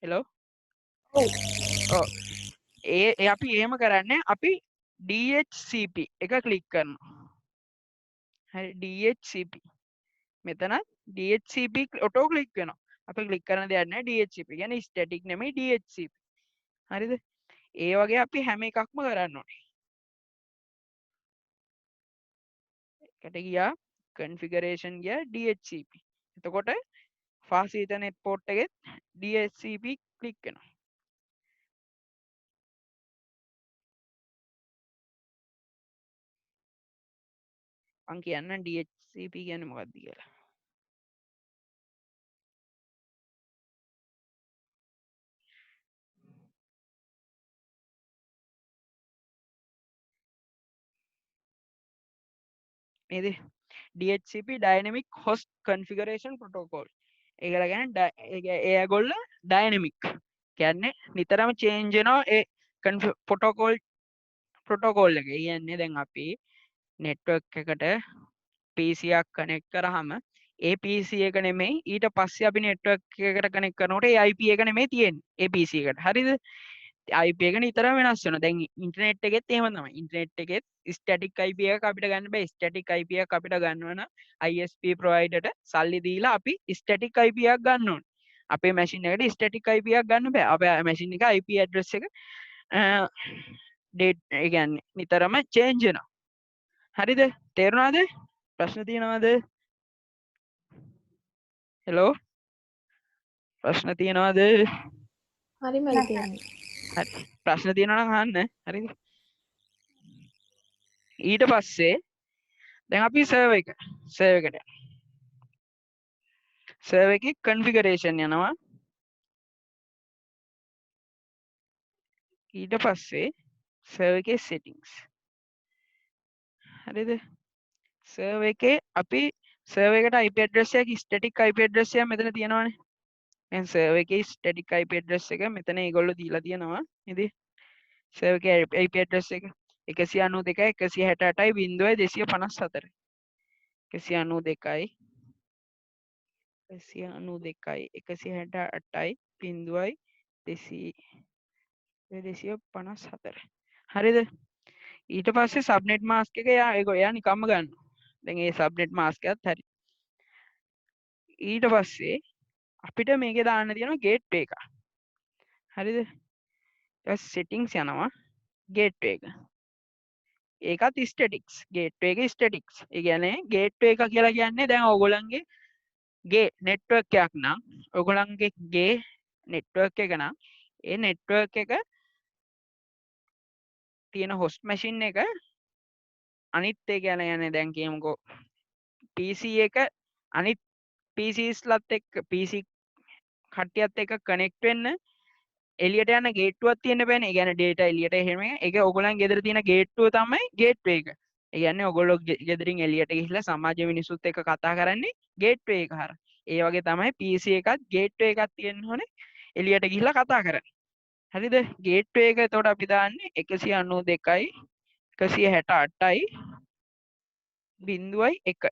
හෙලෝ? ඔව්. අපි එහෙම කරන්නේ අපි DHCP එක ක්ලික් කරනවා. හරි DHCP. මෙතන DHCP ඔටෝ ක්ලික් වෙනවා. අපි ක්ලික් කරන දෙයක් නැහැ DHCP. කියන්නේ ස්ටැටික් නෙමෙයි DHCP. හරිද? ඒ වගේ අපි හැම එකක්ම කරන්න ඕනේ. එකට ගියා configuration ගියා DHCP. එතකොට fast ethernet port එකෙත් DHCP ක්ලික් වෙනවා. මං කියන්නම් DHCP කියන්නේ මොකක්ද කියලා. නේද? DHCP dynamic host configuration protocol. ඒකලා කියන්නේ ඒගොල්ලෝ dynamic. කියන්නේ නිතරම change වෙනවා ඒ protocol එක. ඒ කියන්නේ දැන් අපි network එකට PC එකක් connect කරාම ඒ PC එක නෙමෙයි ඊට පස්සේ අපි network එකකට connect කරනකොට ඒ IP එක නෙමෙයි තියෙන්නේ ඒ PC එකට. හරිද? IP එක නිතරම වෙනස් වෙනවා. දැන් ඉන්ටර්නෙට් එකෙත් එහෙම තමයි. ඉන්ටර්නෙට් එකෙත් ස්ටැටික් IP එකක් අපිට ගන්න බෑ. ස්ටැටික් IP එකක් අපිට ගන්නවා නම් ISP ප්‍රොවයිඩර්ට සල්ලි දීලා අපි ස්ටැටික් IP එකක් ගන්න ඕනේ. අපේ මැෂින් එකට ස්ටැටික් IP එකක් ගන්න බෑ. අපේ මැෂින් එක IP ඇඩ්‍රස් එක ඩේට් ඒ කියන්නේ නිතරම චේන්ජ් වෙනවා. හරිද? තේරුණාද? ප්‍රශ්න තියෙනවද? හෙලෝ ප්‍රශ්න තියෙනවද?
හරි මැයි තේරෙන්නේ.
හරි. ප්‍රශ්න තියෙනවා නම් අහන්න. හරිද? ඊට පස්සේ දැන් අපි සර්වර් එකට සර්වර් එකේ කන්ෆිගරේෂන් යනවා. ඊට පස්සේ සර්වර් එකේ settings. හරිද? සර්වර් එකේ අපි සර්වර් එකට IP address එකක් static IP address එකක් මෙතන තියෙනවානේ. දැන් සර්වර් එකේ static IP address එක මෙතන ඒගොල්ලෝ දීලා තියෙනවා. නේද? සර්වර් එකේ IP address එක 192.168.254. 192 168.254. හරිද? ඊට පස්සේ සබ්නෙට් මාස්ක් එක එයා නිකම්ම ගන්නවා. දැන් ඒ සබ්නෙට් මාස්ක් එකත් හරි. ඊට පස්සේ අපිට මේකේ දාන්න තියෙනවා ගේට්වේ එක. හරිද? ඊට settings යනවා ගේට්වේ එක. ඒකත් ස්ටැටික්ස්. ගේට්වේ එක ස්ටැටික්ස්. ඒ කියන්නේ ගේට්වේ එක කියලා කියන්නේ දැන් ඕගොල්ලන්ගේ ගේ නෙට්වර්ක් එකක් නම් ඔයගොල්ලන්ගේ ගේ නෙට්වර්ක් එක නම් ඒ නෙට්වර්ක් එක තියෙන host machine එක අනිත් ඒ කියන්නේ දැන් කියමුකෝ PC එක අනිත් PCs ලත් එක්ක PC කට්ටියත් එක්ක කනෙක්ට් වෙන්න එළියට යන ගේට්ටුවක් තියෙන්න බෑනේ. ඒ කියන්නේ data එළියට එහෙම ඒක ඔයගොල්ලන් ගෙදර තියෙන ගේට්ටුව තමයි ගේට්වේ එක. ඒ කියන්නේ ඔයගොල්ලෝ ගෙදරින් එළියට ගිහිල්ලා සමාජ මිනිස්සුත් එක්ක කතා කරන්නේ ගේට්වේ එක හරහා. ඒ වගේ තමයි PC එකත් ගේට්වේ එකක් තියෙන්න ඕනේ එළියට ගිහිල්ලා කතා කරන්න. හරිද? ගේට්වේ එක එතකොට අපි දාන්නේ 192යි 168යි 0.1. ඊට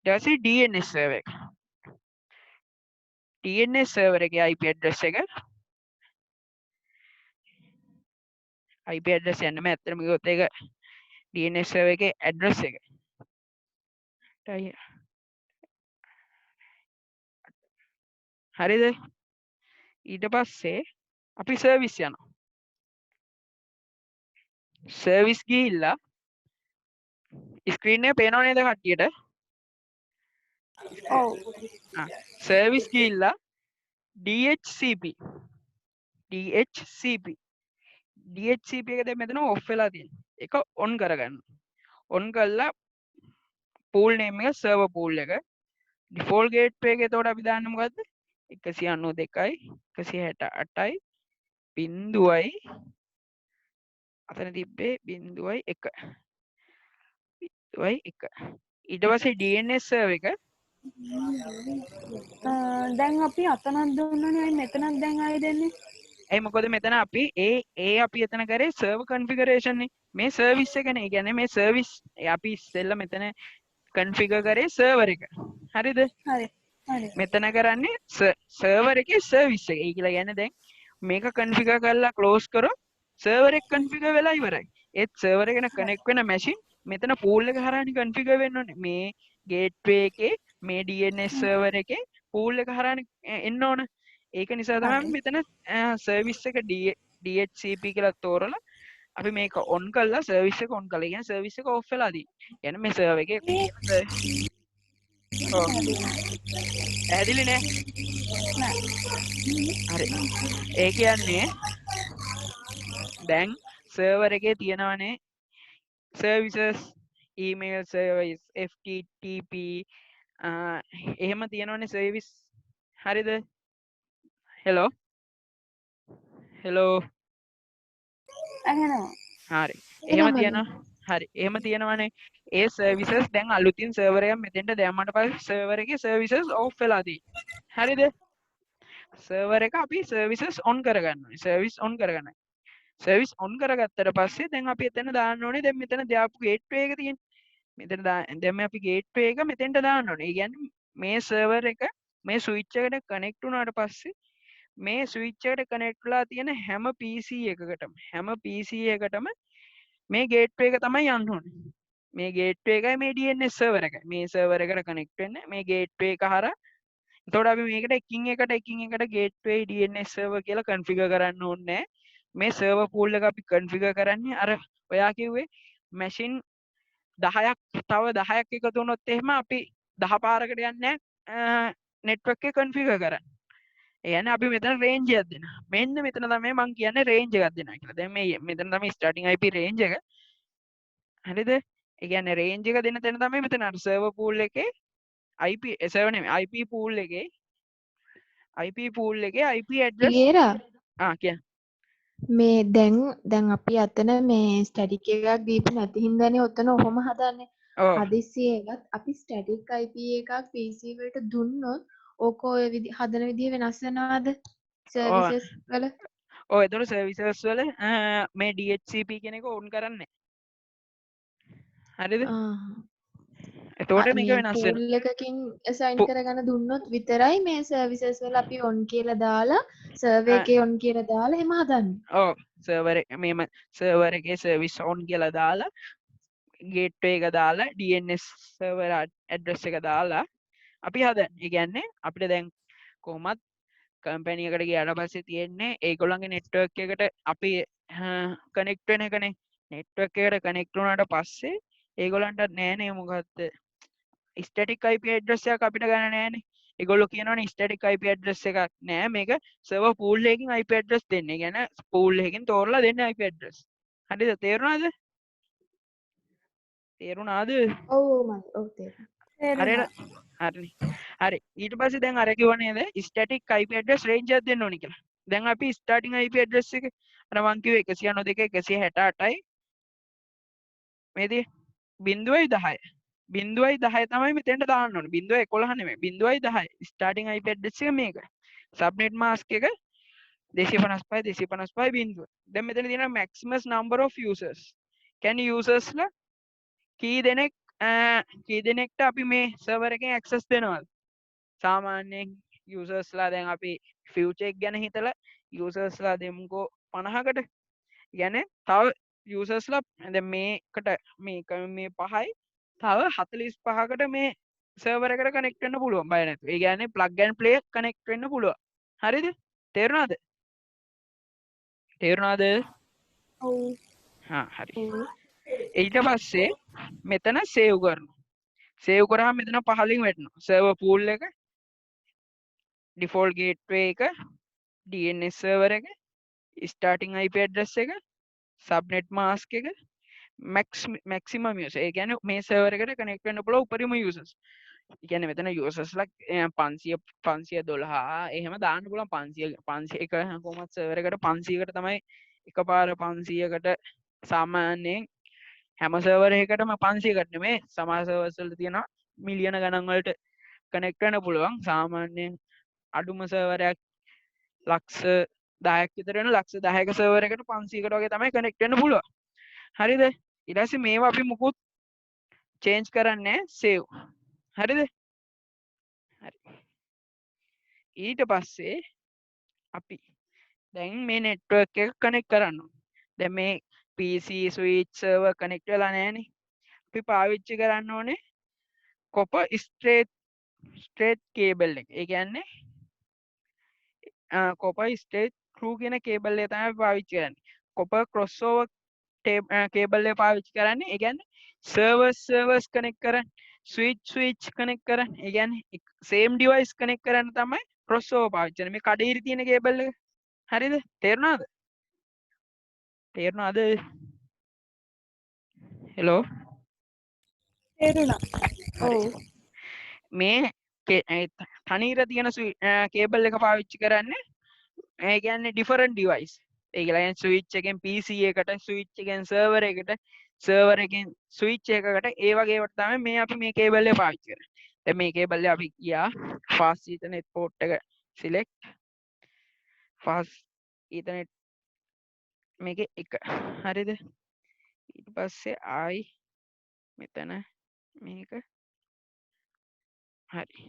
පස්සේ DNS server එක. DNS server එකේ IP address එක IP address යන්නම ඇත්තටම කිව්වොත් ඒක DNS server එකේ address එක. හරිද? ඊට පස්සේ අපි සර්විස් යනවා. සර්විස් ගිහිල්ලා ස්ක්‍රීන් එක පේනව නේද කට්ටියට?
ඔව්.
සර්විස් ගිහිල්ලා DHCP DHCP එක දැන් මෙතන ඔෆ් වෙලා තියෙනවා. ඒක ඔන් කරගන්න. ඔන් කළා pool name එක server pool එක default gateway එක එතකොට අපි දාන්නේ මොකද්ද? 192යි 168යි 0යි අතන තිබ්බේ 0යි 1 0යි 1. ඊට පස්සේ DNS server එක
දැන් අපි අතනක් දුන්නනේ අය මෙතනක් දැන් ආයෙ දෙන්නේ.
ඒ මොකද මෙතන අපි අපි එතන කරේ server configuration නේ. මේ service එකනේ. ඒ කියන්නේ මේ service අපි ඉස්සෙල්ලා මෙතන configure කරේ server එක. හරිද?
හරි. හරි.
මෙතන කරන්නේ server එකේ service එක. ඒ කියලා කියන්නේ දැන් මේක configure කරලා close කරොත් server එක configure වෙලා ඉවරයි. ඒත් server එකට connect වෙන machine මෙතන pool එක හරහානේ configure වෙන්න ඕනේ. මේ gateway එකේ මේ DNS server එකේ pool එක හරහානේ එන්න ඕන. ඒක නිසා තමයි මෙතන service එක DHCP කියලා තෝරලා අපි මේක on කළා service එක on කළා. කියන්නේ service එක off වෙලා තියෙන්නේ. කියන්නේ මේ server එකේ ඔව්. ඇදිලි නෑ. හරි. ඒ කියන්නේ දැන් server එකේ තියෙනවනේ services email service FTP එහෙම තියෙනවනේ service. හරිද? hello
ඇහෙනවා.
හරි. එහෙම තියෙනවා. හරි. එහෙම තියෙනවනේ. ඒ services දැන් අලුතින් server එකක් මෙතෙන්ට දැම්මට පස්සේ server එකේ services off වෙලා තියෙනවා. හරිද? server එක අපි services on කරගන්න ඕනේ. service on කරගන්න. service on කරගත්තට පස්සේ දැන් අපි එතන දාන්න ඕනේ. දැන් මෙතන දාපු gateway එක තියෙන්නේ. මෙතන දැන් අපි gateway එක මෙතෙන්ට දාන්න ඕනේ. ඒ කියන්නේ මේ server එක මේ switch එකට connect වුණාට පස්සේ මේ ස්විච් එකට කනෙක්ට් වෙලා තියෙන හැම PC එකකටම මේ ගේට්වේ එක තමයි යන්න ඕනේ. මේ ගේට්වේ එකයි මේ DNS සර්වර් එකයි. මේ සර්වර් එකට කනෙක්ට් වෙන්න මේ ගේට්වේ එක හරහා. එතකොට අපි මේකට එකින් එකට ගේට්වේ DNS සර්වර් කියලා කන්ෆිගර් කරන්න ඕනේ. මේ සර්වර් පූල් එක අපි කන්ෆිගර් කරන්නේ අර ඔයා කිව්වේ මැෂින් 10ක් තව 10ක් එකතු වුණොත් එහෙම අපි 10 පාරකට යන්නේ නෙට්වර්ක් එක කන්ෆිගර් කරන්න. ඒ කියන්නේ අපි මෙතන රේන්ජ් එකක් දෙනවා. මෙන්න මෙතන තමයි මම කියන්නේ රේන්ජ් එකක් දෙනවා කියලා. දැන් මේ මෙතන තමයි ස්ටාර්ටින් IP රේන්ජ් එක. හරිද? ඒ කියන්නේ රේන්ජ් එක දෙන තැන තමයි මෙතන අර සර්වර් පූල් එකේ IP සර්වර් නෙමෙයි IP පූල් එකේ IP ඇඩ්‍රස්
පියේරා
කියන්න.
මේ දැන් අපි අතන මේ ස්ටැටික් එකක් දීපු නැති හින්දානේ ඔතන ඔහොම හදන්නේ.
ඔව්.
හදිස්සියේවත් අපි ස්ටැටික් IP එකක් PC වලට දුන්නොත් ඕක ඔය හදන විදිහ වෙනස් වෙනවද? සර්විසස් වල?
ඔව් එතකොට සර්විසස් වල මේ DHCP කියන එක ඕන් කරන්නේ. හරිද? එතකොට මේක
මේ
වෙනස් වෙනවා.
පූල් එකකින් assign කරගෙන දුන්නොත් විතරයි මේ සර්විසස් වල අපි on කියලා දාලා සර්වර් එකේ on කියලා දාලා එහෙම හදන්නේ.
ඔව් සර්වර් මේම සර්වර් එකේ සර්විස් ඔන් කියලා දාලා ගේට්වේ එක දාලා DNS සර්වර් ඇඩ්‍රස් එක දාලා අපි හදන්නේ. ඒ කියන්නේ අපිට දැන් කොහොමත් කම්පැනි එකට ගියාට පස්සේ තියෙන්නේ ඒගොල්ලන්ගේ නෙට්වර්ක් එකට අපි කනෙක්ට් වෙන එකනේ. නෙට්වර්ක් එකට කනෙක්ට් වුණාට පස්සේ ඒගොල්ලන්ට නෑනේ මොකද්ද ස්ටැටික් IP ඇඩ්‍රස් එකක් අපිට ගන්න නෑනේ. ඒගොල්ලෝ කියනවනේ ස්ටැටික් IP ඇඩ්‍රස් එකක් නෑ මේක සර්වර් පූල් එකකින් IP ඇඩ්‍රස් දෙන්න. ඒ කියන්නේ පූල් එකකින් තෝරලා දෙන්න IP ඇඩ්‍රස්. හරිද? තේරුණාද?
ඔව් මම ඔව් තේරුණා.
හරියට හරිනේ. හරි. ඊට පස්සේ දැන් අර කිව්ව නේද ස්ටැටික් IP ඇඩ්‍රස් රේන්ජ් එකක් දෙන්න ඕනි කියලා. දැන් අපි ස්ටාර්ටින් IP ඇඩ්‍රස් එක අර මං කිව්වේ 192 168යි මේදී 0.10 0.10 තමයි මෙතෙන්ට දාන්න ඕනේ. 0.11 නෙමෙයි 0.10 ස්ටාර්ටින් IP ඇඩ්‍රස් එක මේක. සබ්නෙට් මාස්ක් එක 255 දැන් මෙතන තියෙනවා maximum number of users. කියන්නේ users ලා කී දෙනෙක්ට අපි මේ සර්වර් එකෙන් ඇක්සස් දෙනවද? සාමාන්‍යයෙන් යූසර්ස්ලා දැන් අපි ෆියුචර් එක ගැන හිතලා යූසර්ස්ලා දෙමුකෝ 50කට. කියන්නේ තව යූසර්ස්ලා දැන් මේකට මේ පහයි තව 45කට මේ සර්වර් එකට කනෙක්ට් වෙන්න පුළුවන් බය නැතුව. ඒ කියන්නේ plug and play කනෙක්ට් වෙන්න පුළුවන්. හරිද? තේරුණාද?
ඔව්.
හරි. ඊට පස්සේ මෙතන සේව් කරනවා. සේව් කරාම මෙතන පහලින් වැටෙනවා. සර්වර් පූල් එක, ඩිෆෝල්ට් ගේට්වේ එක, DNS සර්වර් එක, ස්ටාර්ටින් IP ඇඩ්‍රස් එක, සබ්නෙට් මාස්ක් එක, මැක්සිමම් යූසර්. ඒ කියන්නේ මේ සර්වර් එකට කනෙක්ට් වෙන්න පුළුවන් උපරිම යූසර්ස්. ඒ කියන්නේ මෙතන යූසර්ස්ලා 512 එහෙම දාන්න පුළුවන් 500 එක කොහොමද සර්වර් එකට 500කට තමයි එකපාර 500කට සාමාන්‍යයෙන් හැම සර්වර් එකකටම 500කට නෙමෙයි සමහර සර්වර්ස් වල තියෙනවා මිලියන ගණන් වලට කනෙක්ට් වෙන්න පුළුවන්. සාමාන්‍යයෙන් අඩුම සර්වරයක් ලක්ෂ 10ක් විතර වෙන ලක්ෂ 10ක සර්වර් එකට 500කට වගේ තමයි කනෙක්ට් වෙන්න පුළුවන්. හරිද? ඊට පස්සේ මේවා අපි මුකුත් චේන්ජ් කරන්නේ සේව්. හරිද? හරි. ඊට පස්සේ අපි දැන් මේ නෙට්වර්ක් එක කනෙක්ට් කරන්න ඕනේ. දැන් මේ PC switch server කනෙක්ට් වෙලා නැහැනේ. අපි පාවිච්චි කරන්න ඕනේ copper straight cable එක. ඒ කියන්නේ copper straight through කියන කේබල් එක තමයි පාවිච්චි කරන්නේ. copper crossover කේබල් එක පාවිච්චි කරන්නේ. ඒ කියන්නේ servers connect කරන්න, switch connect කරන්න. ඒ කියන්නේ same device connect කරන්න තමයි crossover පාවිච්චි කරන්නේ. මේ කඩේරි තියෙන කේබල් එක. හරිද? තේරුණාද? හෙලෝ
තේරුණා.
ඔව්.
මේ තනීර තියෙන කේබල් එක පාවිච්චි කරන්නේ ඒ කියන්නේ ඩිෆරන්ට් ඩිවයිස්. ඒ කියන්නේ ස්විච් එකෙන් PC එකට, ස්විච් එකෙන් සර්වර් එකට, සර්වර් එකෙන් ස්විච් එකකට ඒ වගේ ඒවට තමයි මේ අපි මේ කේබල් එක පාවිච්චි කරන්නේ. දැන් මේ කේබල් එක අපි ගියා fast ethernet port එක select fast ethernet මේකේ එක. හරිද? ඊට පස්සේ ආයි මෙතන මේක හරි.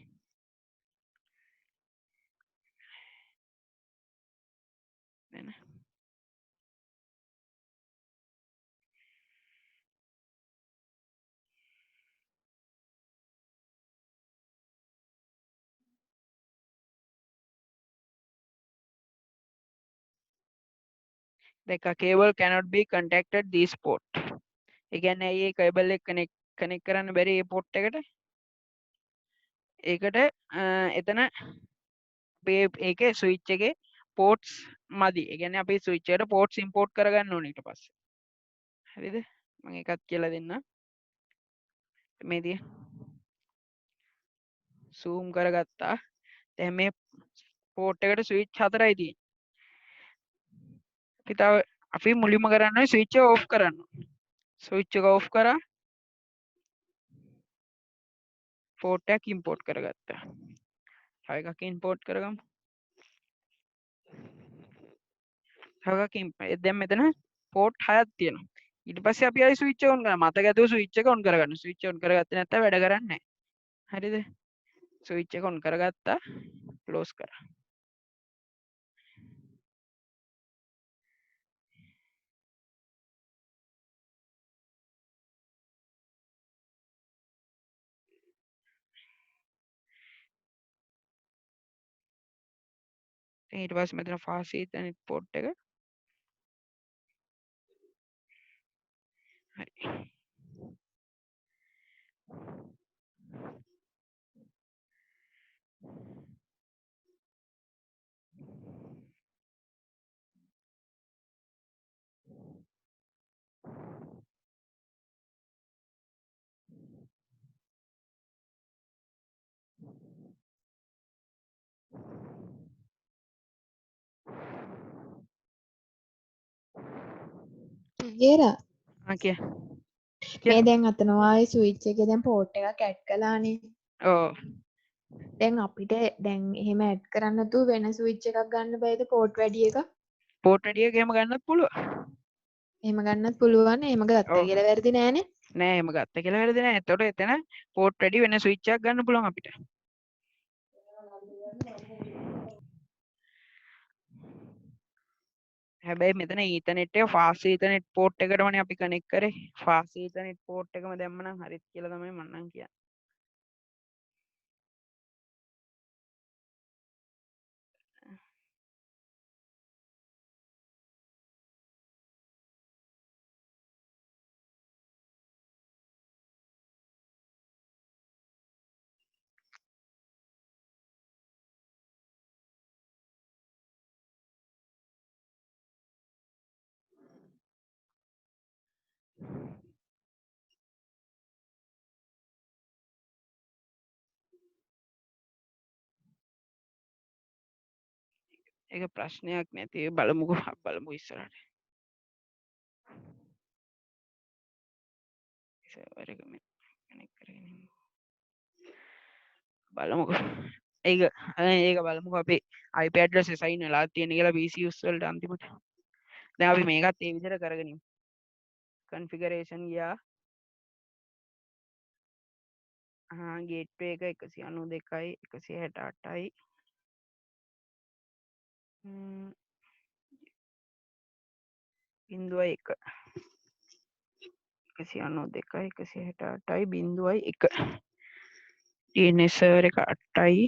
දැක්ක cable cannot be contacted this port. ඒ කියන්නේ ඇයි ඒ cable එක connect කරන්න බැරි ඒ port එකට? ඒකට එතන අපේ ඒකේ switch එකේ ports මදි. ඒ කියන්නේ අපි switch එකට ports import කරගන්න ඕනේ ඊට පස්සේ. හරිද? මම ඒකත් කියලා දෙන්නම්. මේ දිය zoom කරගත්තා. දැන් මේ port එකට switch 4යි තියෙන්නේ. අපි මුලින්ම කරන්නේ switch එක off කරන්න. switch එක off කරා port එකක් import කරගත්තා. තව එකක් import කරගමු. තව එකක් දැන් මෙතන port 6ක් තියෙනවා. ඊට පස්සේ අපි ආයි switch එක on කරනවා. මතක ඇතුව switch එක on කරගන්න. switch on කරගත්තේ නැත්නම් වැඩ කරන්නේ නැහැ. හරිද? switch එක on කරගත්තා. close කරා. ඊට පස්සේ මෙතන fast ethernet port එක. හරි.
ගේරා
කිය.
මේ දැන් අතනවායි ස්විච් එකේ දැන් පෝට් එකක් ඇඩ් කළානේ.
ඔව්.
දැන් අපිට දැන් එහෙම ඇඩ් කරන්න නැතුව වෙන ස්විච් එකක් ගන්න බෑද පෝට් වැඩි එක?
port වැඩි එක එහෙම ගන්නත් පුළුවන්.
එහෙම ගන්නත් පුළුවන්. එහෙම ගත්ත
ඔව්.
කියලා වැරදි නෑනේ.
නෑ එහෙම ගත්ත කියලා වැරදි නෑ. එතකොට එතන port වැඩි වෙන switch එකක් ගන්න පුළුවන් අපිට. හැබැයි මෙතන ethernet එක fast ethernet port එකටමනේ අපි connect කරේ. fast ethernet port එකම දැම්මනම් හරිත් කියලා තමයි මම නම් කියන්නේ. ඒක ප්‍රශ්නයක් නැති බලමුකෝ බලමු ඉස්සරහට. server එක මේ connect කරගෙන ඉමු. බලමුකෝ. ඒක බලමුකෝ අපි IP address assign වෙලා තියෙන කියලා PC use වලට අන්තිමට. දැන් අපි මේකත් ඒ විදිහට කරගෙන ඉමු. configuration ගියා. gateway එක 192යි 168යි. බිඳුවයි 1 192යි 168යි බිඳුවයි 1 DNS server එක 8යි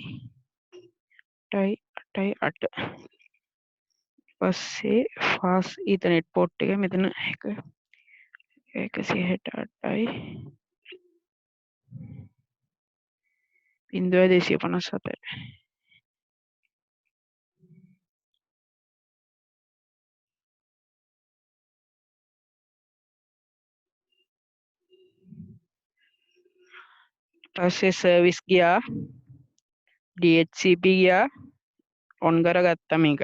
8යි 8 පස්සේ fast ethernet port එක මෙතන 168යි බිඳුවයි 257 පස්සේ service ගියා DHCP ගියා on කරගත්තා මේක.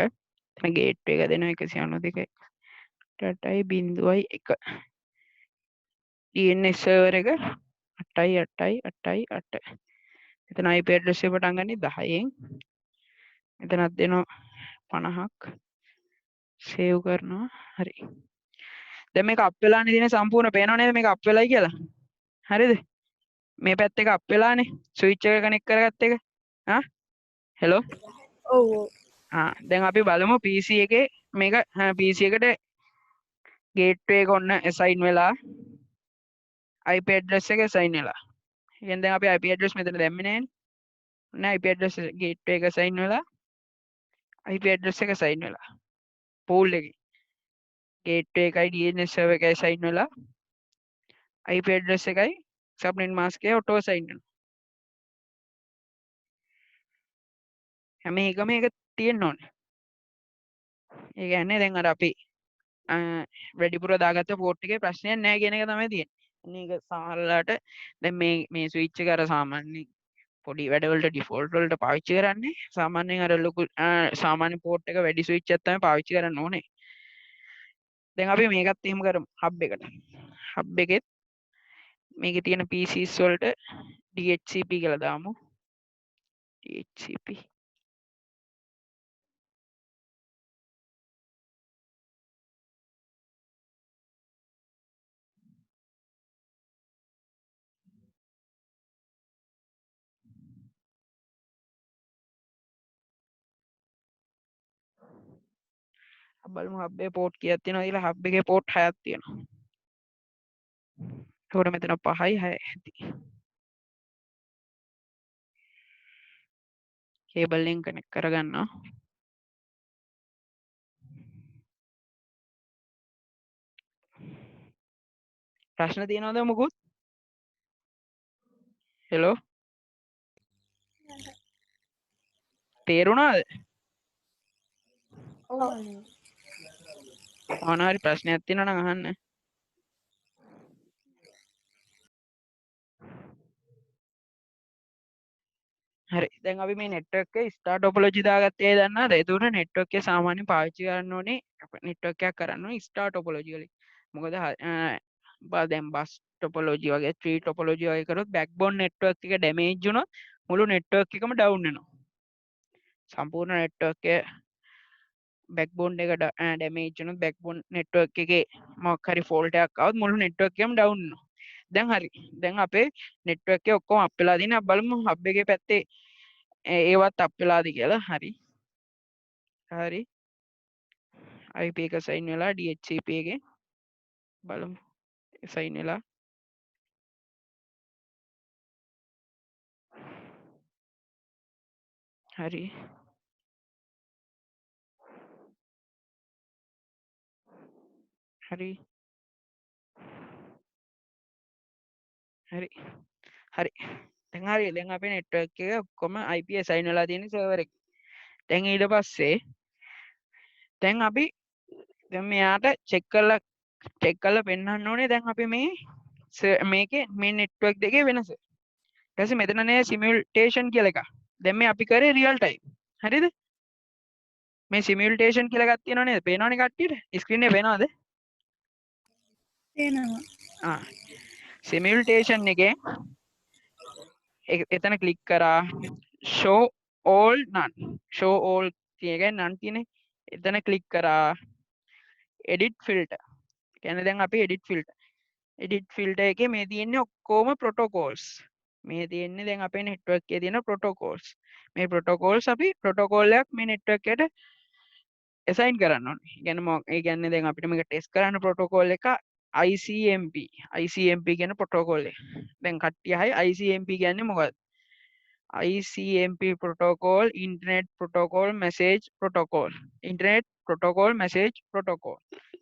එතන gateway එක දෙනවා 192යි 8යි බිඳුවයි 1 DNS server එක 8යි 8යි 8යි 8 මෙතන IP address එක පටන් ගන්නේ 10න් මෙතනත් දෙනවා 50ක් save කරනවා හරි දැන් මේක අප් වෙලානේ තියෙන සම්පූර්ණ පේනව නේද මේක අප් වෙලයි කියලා හරිද මේ පැත්ත එක අප් වෙලානේ ස්විච් එක කනෙක්ට් කරගත්ත එක හෙලෝ
ඔව්
දැන් අපි බලමු PC එකේ මේක PC එකට gateway එක ඔන්න assign වෙලා IP address එක assign වෙලා. එහෙනම් දැන් අපි IP address මෙතන දැම්මේ නෑනේ. ඔන්න IP address gateway එක assign වෙලා IP address එක assign වෙලා. pool එකේ. gateway එකයි DNS server එකයි assign වෙලා IP address එකයි subnet mask එකයි auto assign වෙනවා. හැම එකම එක තියෙන්න ඕනේ. ඒ කියන්නේ දැන් අර අපි වැඩිපුර දාගත්ත පෝට් එකේ ප්‍රශ්නයක් නැහැ කියන එක තමයි තියෙන්නේ. මේක සමහරලාට දැන් මේ ස්විච් එක අර සාමාන්‍ය පොඩි වැඩවලට ඩිෆෝල්ට් වලට පාවිච්චි කරන්නේ. සාමාන්‍යයෙන් අර ලොකු සාමාන්‍ය පෝට් එක වැඩි ස්විච් එකක් තමයි පාවිච්චි කරන්න ඕනේ. දැන් අපි මේකත් එහෙම කරමු හබ් එකට. හබ් එකෙත් මේකේ තියෙන PCs වලට DHCP කියලා දාමු. DHCP බලමු හබ් එකේ පෝට් කීයක් තියෙනවද කියලා. හබ් එකේ පෝට් 6ක් තියෙනවා. ඒකට මෙතන 5යි 6යි ඇති. කේබල් එකෙන් කනෙක්ට් කරගන්නවා. ප්‍රශ්න තියෙනවද මොකුත්? හෙලෝ තේරුණාද?
ඔව් අනේ.
මොනවා හරි ප්‍රශ්නයක් තියෙනවා නම් අහන්න. හරි දැන් අපි මේ නෙට්වර්ක් එකේ ස්ටාර් ටොපොලොජි දාගත්තේ දන්නවද? ඒතුර නෙට්වර්ක් එකේ සාමාන්‍ය පාවිච්චි කරන්න ඕනේ නෙට්වර්ක් එකක් කරන්න ඕනේ ස්ටාර් ටොපොලොජි වලින්. මොකද දැන් බස් ටොපොලොජි වගේ ට්‍රී ටොපොලොජි වගේ කරොත් බෑක්බෝන් නෙට්වර්ක් එක ඩැමේජ් වුණොත් මුළු නෙට්වර්ක් එකම ඩවුන් වෙනවා. සම්පූර්ණ නෙට්වර්ක් එක බෑක්බෝන් එක ඩැමේජ් වුණොත් බෑක්බෝන් නෙට්වර්ක් එකේ මොකක් හරි ෆෝල්ට් එකක් ආවොත් මුළු නෙට්වර්ක් එකම ඩවුන් වෙනවා. දැන් හරි. දැන් අපේ නෙට්වර්ක් එක ඔක්කොම අප් වෙලා තියෙන අපි බලමු හබ් එකේ පැත්තේ ඒවත් අප් වෙලාද කියලා. හරි. හරි. IP එක assign වෙලා DHCP එකේ බලමු. assign වෙලා. හරි. හරි. හරි. හරි. දැන් හරි. දැන් අපේ නෙට්වර්ක් එක ඔක්කොම IP assign වෙලා තියෙන සර්වර් එකේ. දැන් ඊට පස්සේ දැන් අපි දැන් මෙයාට චෙක් කරලා පෙන්වන්න ඕනේ දැන් අපි මේකේ මේ නෙට්වර්ක් දෙකේ වෙනස. ඊට පස්සේ මෙතන නේ සිමියුලේෂන් කියලා එකක්. දැන් මේ අපි කරේ රියල් ටයිම්. හරිද? මේ සිමියුලේෂන් කියලා එකක් තියෙනව නේද? පේනවනේ කට්ටියට? ස්ක්‍රීන් එකේ පේනවද?
තියෙනවා.
සිමියුලේෂන් එකේ එතන ක්ලික් කරා show all none. show all කියන එකයි none තියෙන්නේ. එතන ක්ලික් කරා edit filter. කියන්නේ දැන් අපි edit filter එකේ මේ තියෙන්නේ ඔක්කොම protocols. මේ තියෙන්නේ දැන් අපේ network එකේ තියෙන protocols. මේ protocols අපි protocol එකක් මේ network එකට assign කරන්න ඕනේ. ඒ කියන්නේ දැන් අපිට මේක test කරන්න protocol එක ICMP කියන protocol එක. දැන් කට්ටිය අහයි ICMP කියන්නේ මොකක්ද? ICMP protocol internet protocol message protocol. internet protocol message protocol.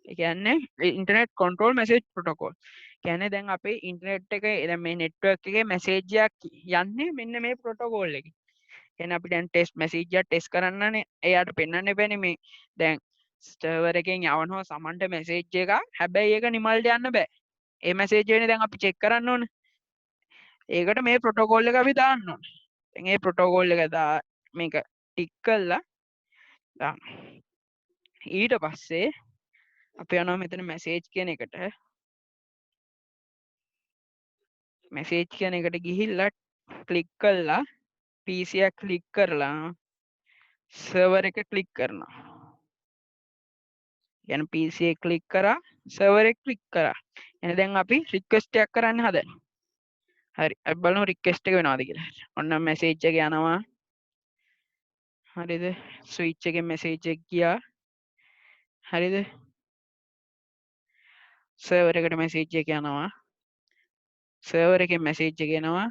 ඒ කියන්නේ internet control message protocol. කියන්නේ දැන් අපේ ඉන්ටර්නෙට් එකේ දැන් මේ network එකේ message එකක් යන්නේ මෙන්න මේ protocol එකේ. කියන්නේ අපි දැන් ටෙස්ට් මැසේජ් එකක් ටෙස්ට් කරන්නනේ. එයාට පෙන්වන්න එපානේ මේ දැන් සර්වර් එකෙන් යවනවා සමන්ට මැසේජ් එකක්. හැබැයි ඒක නිමල්ට යන්න බෑ. ඒ මැසේජ් වෙන්නේ දැන් අපි චෙක් කරන්න ඕනේ. ඒකට මේ ප්‍රොටෝකෝල් එක අපි දාන්න ඕනේ. දැන් මේ ප්‍රොටෝකෝල් එක මේක ටික් කරලා දාන්න. ඊට පස්සේ අපි යනවා මෙතන මැසේජ් කියන එකට. මැසේජ් කියන එකට ගිහිල්ලා ක්ලික් කරලා PC එක ක්ලික් කරලා සර්වර් එක ක්ලික් කරනවා. يعني PC එක ක්ලික් කරා සර්වර් එක ක්ලික් කරා. එහෙනම් දැන් අපි රික්වෙස්ට් එකක් කරන්න හදනවා. හරි. අපි බලමු රික්වෙස්ට් එක වෙනවද කියලා. ඔන්න මැසේජ් එක යනවා. හරිද? ස්විච් එකෙන් මැසේජ් එක ගියා. හරිද? සර්වර් එකට මැසේජ් එක යනවා. සර්වර් එකෙන් මැසේජ් එක එනවා.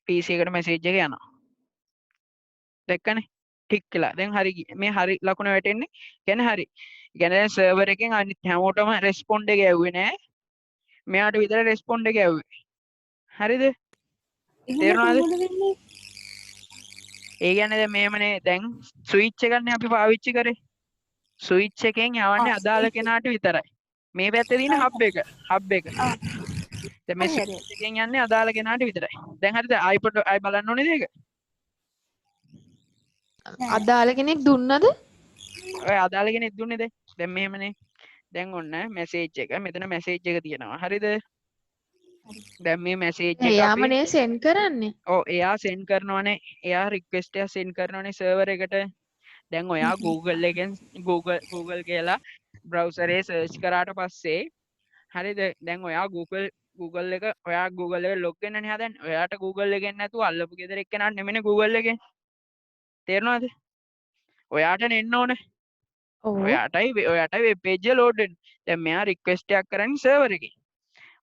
PC එකට මැසේජ් එක යනවා. දැක්කනේ? ටික් කියලා. දැන් හරි මේ හරි ලකුණ වැටෙන්නේ. කියන්නේ හරි. කියන්නේ දැන් සර්වර් එකෙන් අනිත් හැමෝටම රෙස්පොන්ඩ් එක ඇව්වේ නෑ. මෙයාට විතර රෙස්පොන්ඩ් එක ඇව්වේ. හරිද?
එහෙම
තේරුණාද?
කොහොමද වෙන්නේ?
ඒ කියන්නේ දැන් මේමනේ දැන් ස්විච් එකක්නේ අපි පාවිච්චි කරේ. ස්විච් එකෙන් යවන්නේ අදාළ කෙනාට විතරයි. මේ පැත්තේ තියෙන හබ් එක. දැන් මේ
හරි හරි.
ස්විච් එකෙන් යන්නේ අදාළ කෙනාට විතරයි. දැන් හරිද? ආයි බලන්න ඕනේද ඒක?
අදාළ කෙනෙක් දුන්නද?
ඔය අදාළ කෙනෙක් දුන්නේ දැන්. දැන් මෙහෙමනේ. දැන් ඔන්න මැසේජ් එක. මෙතන මැසේජ් එක තියෙනවා. හරිද? දැන් මේ මැසේජ් එක අපි
එයාමනේ සෙන්ඩ් කරන්නේ.
ඔව් එයා සෙන්ඩ් කරනවනේ. එයා රික්වෙස්ට් එක සෙන්ඩ් කරනවනේ සර්වර් එකට. දැන් ඔයා Google එකෙන් Google කියලා browser එකේ search කරාට පස්සේ හරිද? දැන් ඔයා Google එක ඔයා Google එක log වෙන්නනේ හදන්නේ. ඔයාට Google එකෙන් නැතුව අල්ලපු ගෙදර එක්කෙනාට නෙමෙයි Google එකෙන්. තේරුණාද? ඔයාටනේ එන්න ඕනේ.
ඔව්.
ඔයාටයි වෙබ් පේජ් එක ලෝඩ් වෙන්නේ. දැන් මෙයා රික්වෙස්ට් එකක් කරන්නේ සර්වර් එකේ.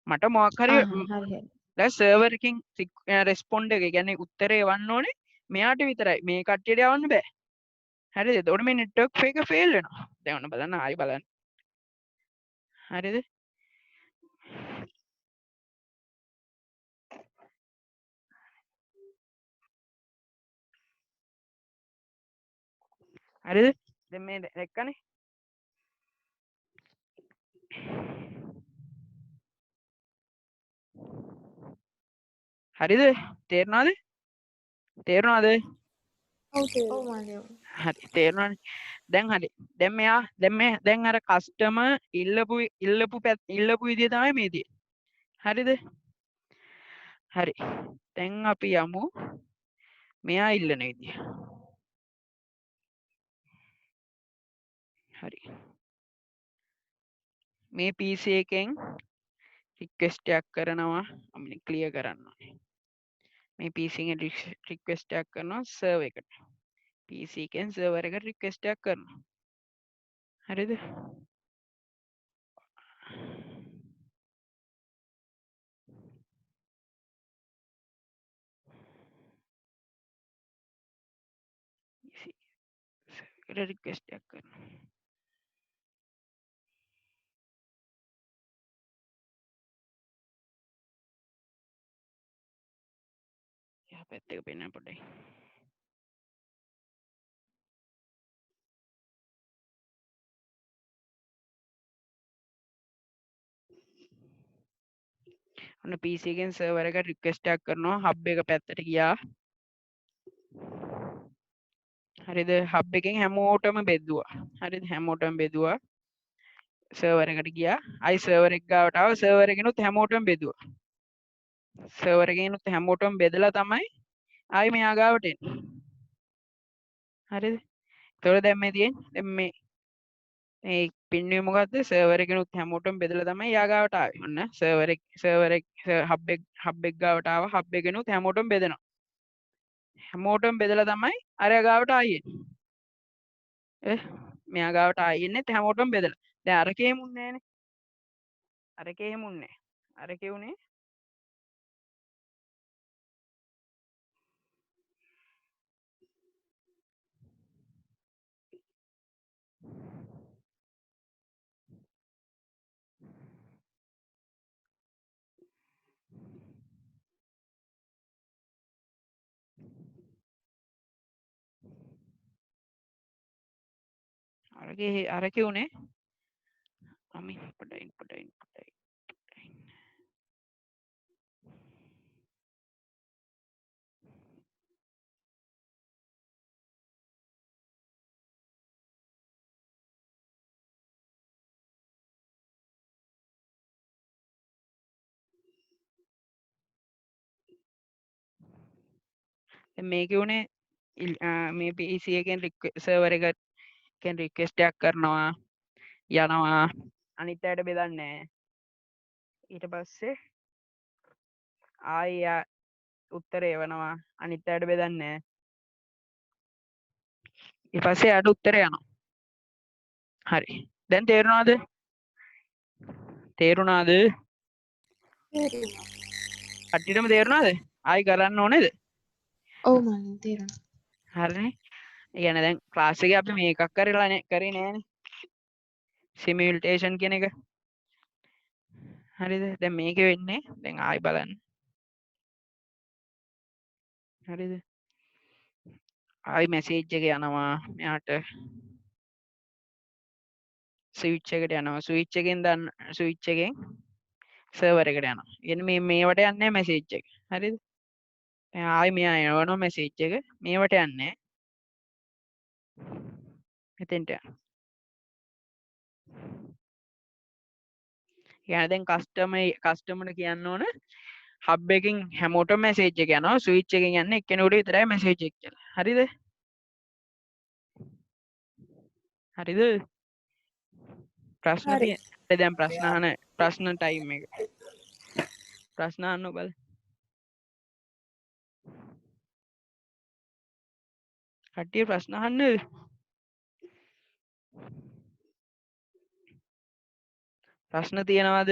මට මොකක් හරි
හරි හරි.
දැන් සර්වර් එකකින් රෙස්පොන්ඩ් එක කියන්නේ උත්තරේ එවන්න ඕනේ මෙයාට විතරයි. මේ කට්ටියට යවන්න බෑ. හරිද? එතකොට මේ නෙට්වර්ක් එක ෆේල් වෙනවා. දැන් ඔන්න බලන්න ආයි බලන්න. හරිද? හරිද? දැන් මේ දැක්කනේ. හරිද? තේරුණාද? තේරුණාද?
ඔව්
ඔව් මාලේ.
හරි තේරුණානේ. දැන් හරි. දැන් අර කස්ටමර් ඉල්ලපු විදිය තමයි මේ තියෙන්නේ. හරිද? හරි. දැන් අපි යමු මෙයා ඉල්ලන විදිය. හරි. මේ PC එකෙන් රික්වෙස්ට් එකක් කරනවා. අපි ක්ලියර් කරන්න ඕනේ. මේ PC එකෙන් රික්වෙස්ට් එකක් කරනවා සර්වර් එකට. PC එකෙන් සර්වර් එකට රික්වෙස්ට් එකක් කරනවා. හරිද? එකට රික්වෙස්ට් එකක් කරනවා. යා පැත්තක පෙන්නන්න පොඩ්ඩයි. ඔන්න PC එකෙන් සර්වර් එකට රික්වෙස්ට් එකක් කරනවා හබ් එක පැත්තට ගියා. හරිද? හබ් එකෙන් හැමෝටම බෙදුවා. හරිද? හැමෝටම බෙදුවා. සර්වර් එකට ගියා. ආයි සර්වර් එක ගාවට ආව සර්වර් එකෙනුත් හැමෝටම බෙදුවා. සර්වර් එකෙනුත් හැමෝටම බෙදලා තමයි ආයි මෙයා ගාවට එන්නේ. හරිද? ඒතකොට දැන් මේ තියෙන්නේ දැන් මේ පින්නුවේ මොකද්ද? සර්වර් එකෙනුත් හැමෝටම බෙදලා තමයි යා ගාවට ආවේ. ඔන්න සර්වර් එක හබ් එක ගාවට ආවා. හබ් එකෙනුත් හැමෝටම බෙදනවා. හැමෝටම බෙදලා තමයි අරයා ගාවට ආයේ එන්නේ. මෙයා ගාවට ආයේ ඉන්නෙත් හැමෝටම බෙදලා. දැන් අරකේ මුන්නේ නෑනේ. අරකේ මුන්නේ. අරකේ උනේ අරකේ උනේ අමි පොඩයි දැන් මේකේ උනේ මේ PC එකෙන් සර්වර් එකෙන් රික්වෙස්ට් එකක් කරනවා යනවා අනිත් අයට බෙදන්නේ නැහැ. ඊට පස්සේ ආයෙ උත්තරේ එවනවා අනිත් අයට බෙදන්නේ නැහැ. ඊට පස්සේ යාට උත්තරේ යනවා. හරි. දැන් තේරුණාද? තේරුණාද? කට්ටියටම තේරුණාද? ආයි කරන්න ඕනේද?
ඔව් මාලේ තේරුණා.
හරිනේ. ඒ කියන්නේ දැන් ක්ලාස් එකේ අපි මේකක් කරලා කරේ නෑනේ. සිමියුලේෂන් කියන එක. හරිද? දැන් මේකේ වෙන්නේ දැන් ආයි බලන්න. හරිද? ආයි මැසේජ් එක යනවා මෙයාට. ස්විච් එකට යනවා. ස්විච් එකෙන් ස්විච් එකෙන් සර්වර් එකට යනවා. කියන්නේ මේවට යන්නේ නැහැ මැසේජ් එක. හරිද? දැන් ආයි මෙයා එවනවා මැසේජ් එක. මේවට යන්නේ නැහැ. මෙතෙන්ට යනවා. يعني දැන් කස්ටමර්ට කියන්න ඕන හබ් එකකින් හැමෝටම මැසේජ් එක යනවා ස්විච් එකෙන් යන්නේ එක්කෙනෙකුට විතරයි මැසේජ් එක කියලා. හරිද? හරිද? ප්‍රශ්න
හරි.
තියෙන දැන් ප්‍රශ්න ටයිම් එක. ප්‍රශ්න අහන්න බල. කට්ටිය ප්‍රශ්න අහන්න. ප්‍රශ්න තියෙනවද?